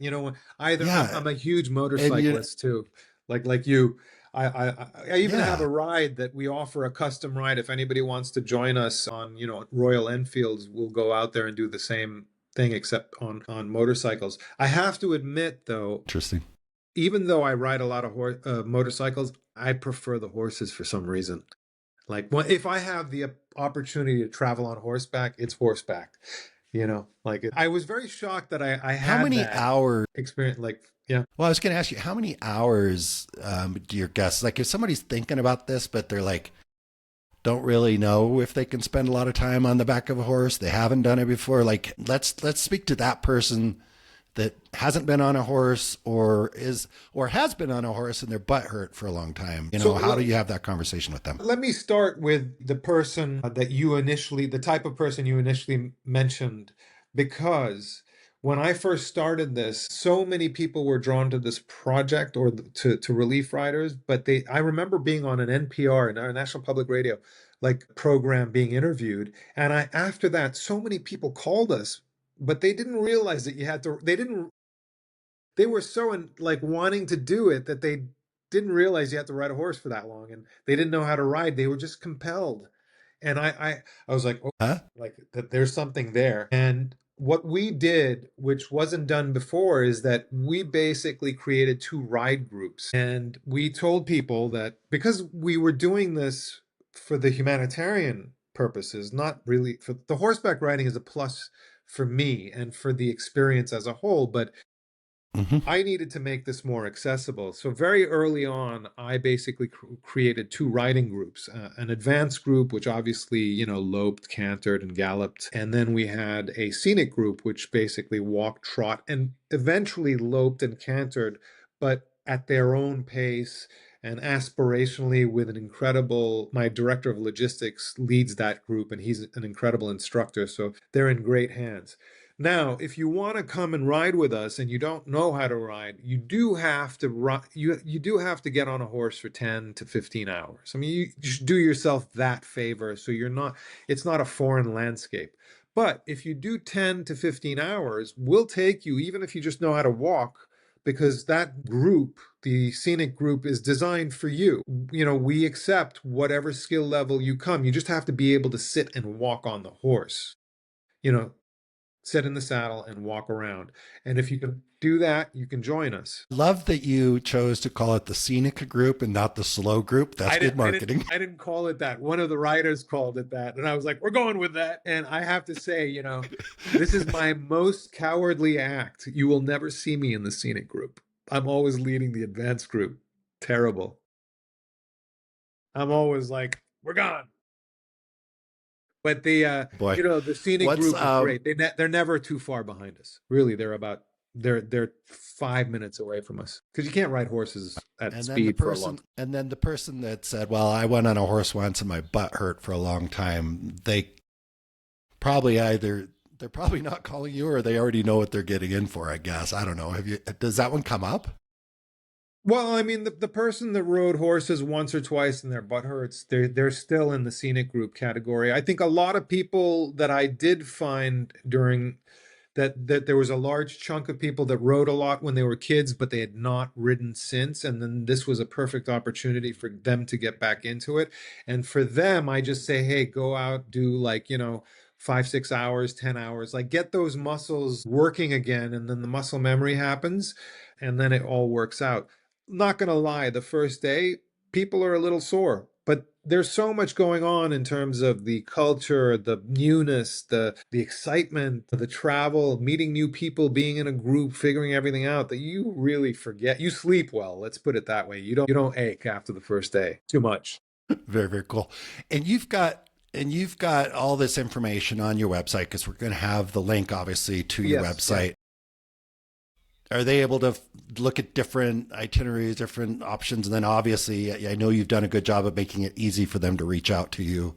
Either yeah, I'm a huge and motorcyclist too, like you. I even have yeah, a ride that we offer, a custom ride. If anybody wants to join us on, Royal Enfields, we'll go out there and do the same thing except on motorcycles. I have to admit though, interesting. even though I ride a lot of motorcycles, I prefer the horses for some reason. Like if I have the opportunity to travel on horseback, it's horseback. Like I was very shocked that I How had many that hours? experience. Like, yeah. Well, I was going to ask you, how many hours do your guests, like if somebody's thinking about this, but they're like, don't really know if they can spend a lot of time on the back of a horse. They haven't done it before. Like, let's speak to that person that hasn't been on a horse or has been on a horse and their butt hurt for a long time. So How do you have that conversation with them? let me start with the person the type of person you initially mentioned, because when I first started this, so many people were drawn to this project or to relief riders. But I remember being on an NPR, our National Public Radio, like program, being interviewed, and after that, so many people called us, but they didn't realize that they were so like wanting to do it that they didn't realize you had to ride a horse for that long, and they didn't know how to ride. They were just compelled. And I was like, oh, Huh? like that there's something there. And what we did, which wasn't done before, is that we basically created two ride groups. And we told people that because we were doing this for the humanitarian purposes, not really for the horseback riding is a plus for me and for the experience as a whole, but Mm-hmm. I needed to make this more accessible. So very early on, I basically created two riding groups, an advanced group, which obviously, loped, cantered, and galloped. And then we had a scenic group, which basically walked, trot, and eventually loped and cantered, but at their own pace and aspirationally with an incredible, my director of logistics leads that group, and he's an incredible instructor. So they're in great hands. Now, if you want to come and ride with us and you don't know how to ride, you do have to you do have to get on a horse for 10 to 15 hours. I mean, you should do yourself that favor so you're not it's not a foreign landscape. But if you do 10 to 15 hours, we'll take you even if you just know how to walk because that group, the scenic group is designed for you. You know, we accept whatever skill level you come. You just have to be able to sit and walk on the horse. You know, sit in the saddle and walk around. And if you can do that, you can join us. Love that you chose to call it the scenic group and not the slow group. That's good marketing. I didn't call it that. One of the writers called it that. And I was like, we're going with that. And I have to say, you know, this is my most cowardly act. You will never see me in the scenic group. I'm always leading the advanced group. Terrible. I'm always like, we're gone. But the Boy, you know, the scenic group is great. They're never too far behind us. Really, they're 5 minutes away from us because you can't ride horses at speed for a long time. And then the person that said, "Well, I went on a horse once and my butt hurt for a long time," they probably they're probably not calling you, or they already know what they're getting in for. I guess I don't know. Does that one come up? Well, I mean, the person that rode horses once or twice and their butt hurts, they're still in the scenic group category. I think a lot of people that I did find during that there was a large chunk of people that rode a lot when they were kids, but they had not ridden since. And then this was a perfect opportunity for them to get back into it. And for them, I just say, hey, go out, do like, you know, 5, 6 hours, 10 hours, like get those muscles working again. And then the muscle memory happens and then it all works out. Not going to lie, the first day, people are a little sore, but there's so much going on in terms of the culture, the newness, the excitement, the travel, meeting new people, being in a group, figuring everything out that you really forget. You sleep well, let's put it that way. You don't ache after the first day too much. Very, very cool. And you've got all this information on your website because we're going to have the link obviously to your website. Are they able to look at different itineraries, different options? And then obviously, I know you've done a good job of making it easy for them to reach out to you.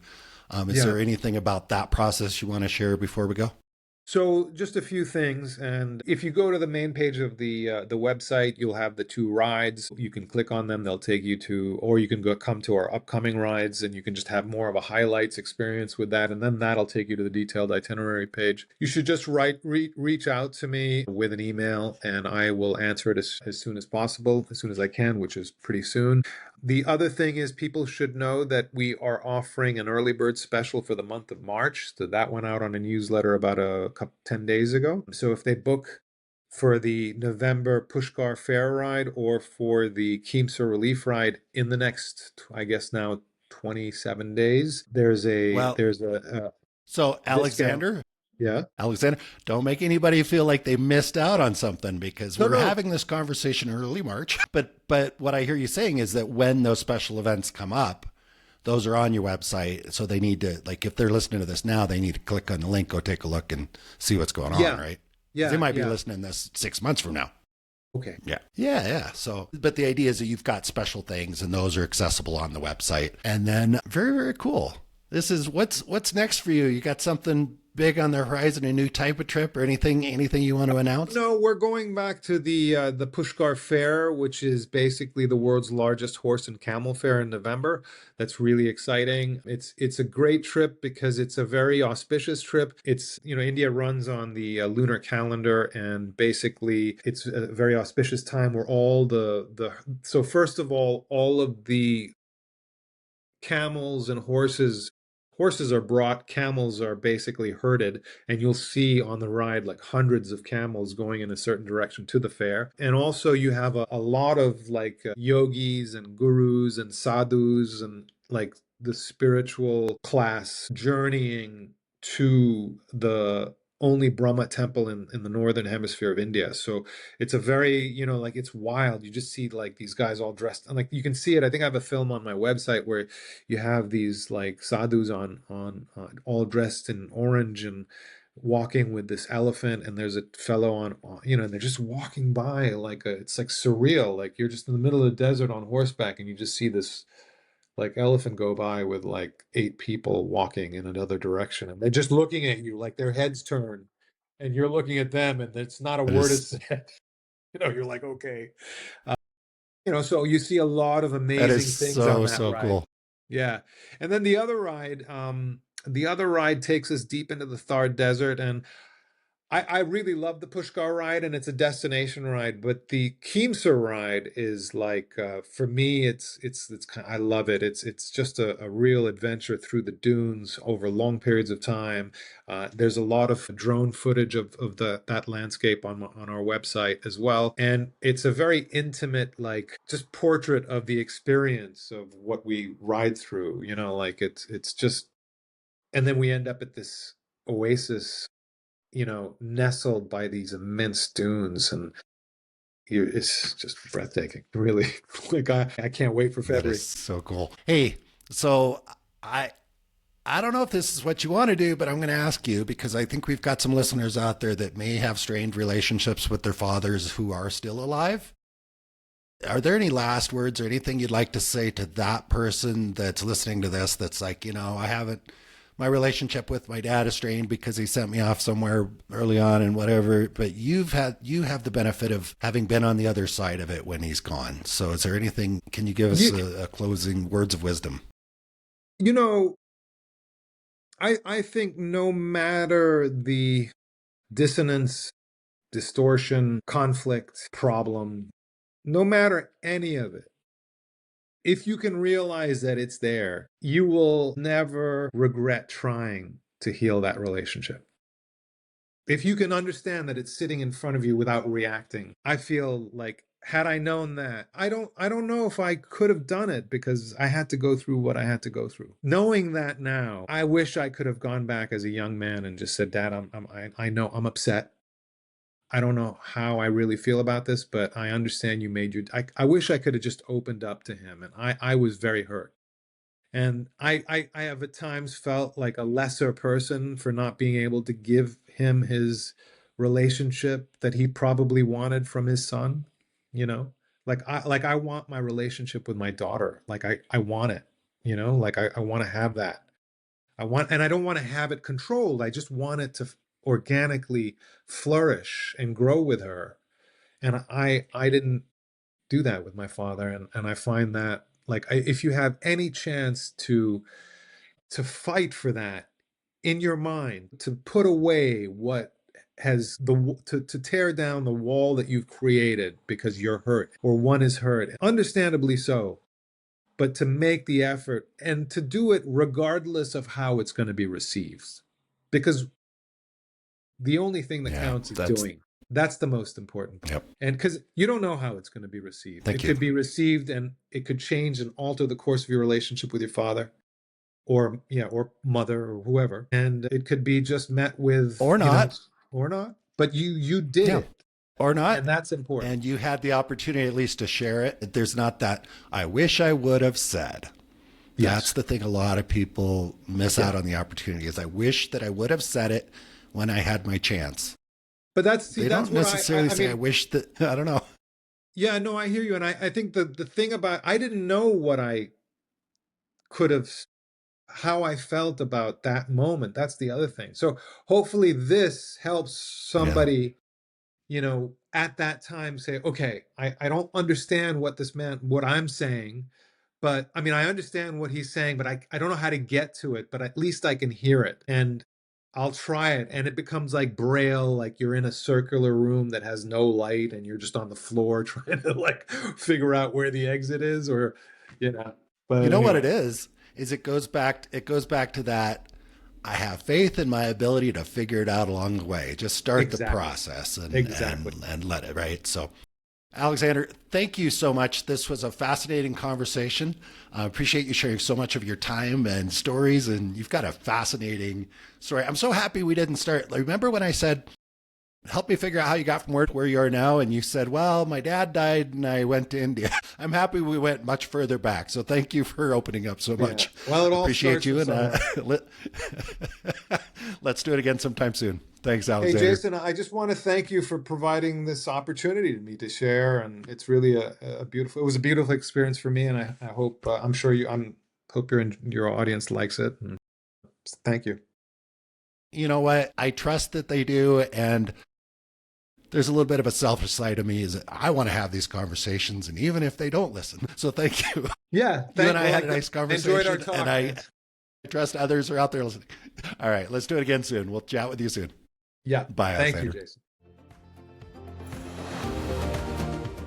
Is there anything about that process you want to share before we go? So just a few things, and if you go to the main page of the website, you'll have the 2 rides. You can click on them; they'll take you to, or you can come to our upcoming rides, and you can just have more of a highlights experience with that, and then that'll take you to the detailed itinerary page. You should just reach out to me with an email, and I will answer it as soon as possible, as soon as I can, which is pretty soon. The other thing is people should know that we are offering an early bird special for the month of March. So that went out on a newsletter about 10 days ago. So if they book for the November Pushkar Fair ride or for the Keemsar Relief ride in the next, I guess now 27 days, there's a so Alexander, yeah. Alexander, don't make anybody feel like they missed out on something because we're having this conversation early March. But what I hear you saying is that when those special events come up, those are on your website. So they need to, like, if they're listening to this now, they need to click on the link, go take a look and see what's going on, right? Yeah. They might be listening to this 6 months from now. Okay. Yeah. So, but the idea is that you've got special things and those are accessible on the website. And then very, very cool. This is what's next for you. You got something big on the horizon, a new type of trip or anything you want to announce? No, we're going back to the Pushkar Fair, which is basically the world's largest horse and camel fair in November. That's really exciting. It's a great trip because it's a very auspicious trip. It's, you know, India runs on the lunar calendar, and basically it's a very auspicious time where so first of all of the camels and horses are brought, camels are basically herded, and you'll see on the ride like hundreds of camels going in a certain direction to the fair. And also you have a lot of like yogis and gurus and sadhus and like the spiritual class journeying to the only Brahma temple in the northern hemisphere of India. So it's a very, you know, like it's wild. You just see like these guys all dressed, and like you can see it. I think I have a film on my website where you have these like sadhus on all dressed in orange and walking with this elephant, and there's a fellow on, you know, and they're just walking by like it's like surreal. Like you're just in the middle of the desert on horseback and you just see this like elephant go by with like 8 people walking in another direction, and they're just looking at you like their heads turn, and you're looking at them and it's not a That word is is said. You're like, okay. So you see a lot of that is amazing things on so that so ride. cool. Yeah. And then the other ride takes us deep into the Thar Desert. And I really love the Pushkar ride, and it's a destination ride. But the Keemsar ride is like, for me, it's kind I love it. It's just a real adventure through the dunes over long periods of time. There's a lot of drone footage of that landscape on our website as well, and it's a very intimate, like, just portrait of the experience of what we ride through. Like it's just, and then we end up at this oasis, nestled by these immense dunes, and it's just breathtaking, really. Like I can't wait for That is February. so cool. Hey, so I don't know if this is what you want to do, but I'm going to ask you because I think we've got some listeners out there that may have strained relationships with their fathers who are still alive. Are there any last words or anything you'd like to say to that person that's listening to this that's like, I haven't, my relationship with my dad is strained because he sent me off somewhere early on and whatever, but you have the benefit of having been on the other side of it when he's gone. So is there anything, can you give us You, a closing words of wisdom? you know, I think no matter the dissonance, distortion, conflict, problem, no matter any of it, if you can realize that it's there, you will never regret trying to heal that relationship. If you can understand that it's sitting in front of you without reacting, I feel like, had I known that, I don't know if I could have done it, because I had to go through what I had to go through. Knowing that now, I wish I could have gone back as a young man and just said, Dad, I know I'm upset. I don't know how I really feel about this, but I understand you made your. I wish I could have just opened up to him, and I was very hurt. And I have at times felt like a lesser person for not being able to give him his relationship that he probably wanted from his son, you know? Like I want my relationship with my daughter. Like I want it, like I want to have that. And I don't want to have it controlled. I just want it to organically flourish and grow with her. And I didn't do that with my father, and I find that, like, if you have any chance to fight for that in your mind, to put away what has to tear down the wall that you've created because you're hurt or one is hurt, understandably so, but to make the effort and to do it regardless of how it's going to be received, because the only thing that Yeah, counts is that's, doing. That's the most important part. yep. And because you don't know how it's going to be received. Thank It you. could be received and it could change and alter the course of your relationship with your father, or, yeah, or mother, or whoever. And it could be just met with, Or not. or not. But you did Yeah. it. Or not. And that's important. And you had the opportunity at least to share it. There's not that, I wish I would have said. That's Yes. the thing a lot of people miss Yeah. out on the opportunity is I wish that I would have said it when I had my chance. But They that's don't where necessarily I say, I mean, wish that, I don't know. yeah, no, I hear you. And I think the thing about, I didn't know what I could have, how I felt about that moment. That's the other thing. So hopefully this helps Yeah. somebody, at that time say, okay, I don't understand what I'm saying, but I mean, I understand what he's saying, but I don't know how to get to it, but at least I can hear it. And I'll try it. And it becomes like Braille, like you're in a circular room that has no light and you're just on the floor trying to, like, figure out where the exit is, or, you know, You but know what it anyway, is it goes back to that I have faith in my ability to figure it out along the way. Just start the exactly. process Exactly. and let it, right? So Alexander, thank you so much. This was a fascinating conversation. I appreciate you sharing so much of your time and stories, and you've got a fascinating story. I'm so happy we didn't start. Remember when I said, help me figure out how you got from where you are now? And you said, well, my dad died and I went to India. I'm happy we went much further back. So thank you for opening up so Yeah. much. Well, it all Appreciate starts you. with And someone. let's do it again sometime soon. Thanks, Hey, Alexander. Jason, I just want to thank you for providing this opportunity to me to share. And it's really it was a beautiful experience for me. And I hope, hope your audience likes it. And thank you. you know what? I trust that they do. And there's a little bit of a selfish side of me is that I want to have these conversations, and even if they don't listen. So thank you. Yeah. You and I had a nice conversation, enjoyed our talk, and I trust others are out there listening. All right, let's do it again soon. We'll chat with you soon. Yeah. Bye. Thank Alexander. you, Jason.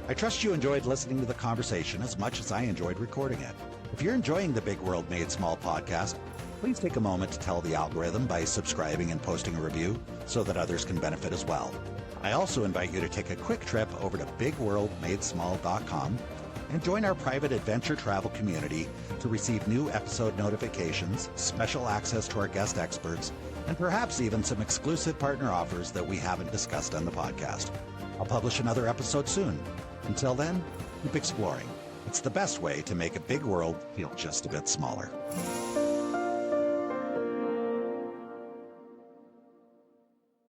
I trust you enjoyed listening to the conversation as much as I enjoyed recording it. If you're enjoying the Big World Made Small podcast, please take a moment to tell the algorithm by subscribing and posting a review so that others can benefit as well. I also invite you to take a quick trip over to bigworldmadesmall.com and join our private adventure travel community to receive new episode notifications, special access to our guest experts, and perhaps even some exclusive partner offers that we haven't discussed on the podcast. I'll publish another episode soon. Until then, keep exploring. It's the best way to make a big world feel just a bit smaller.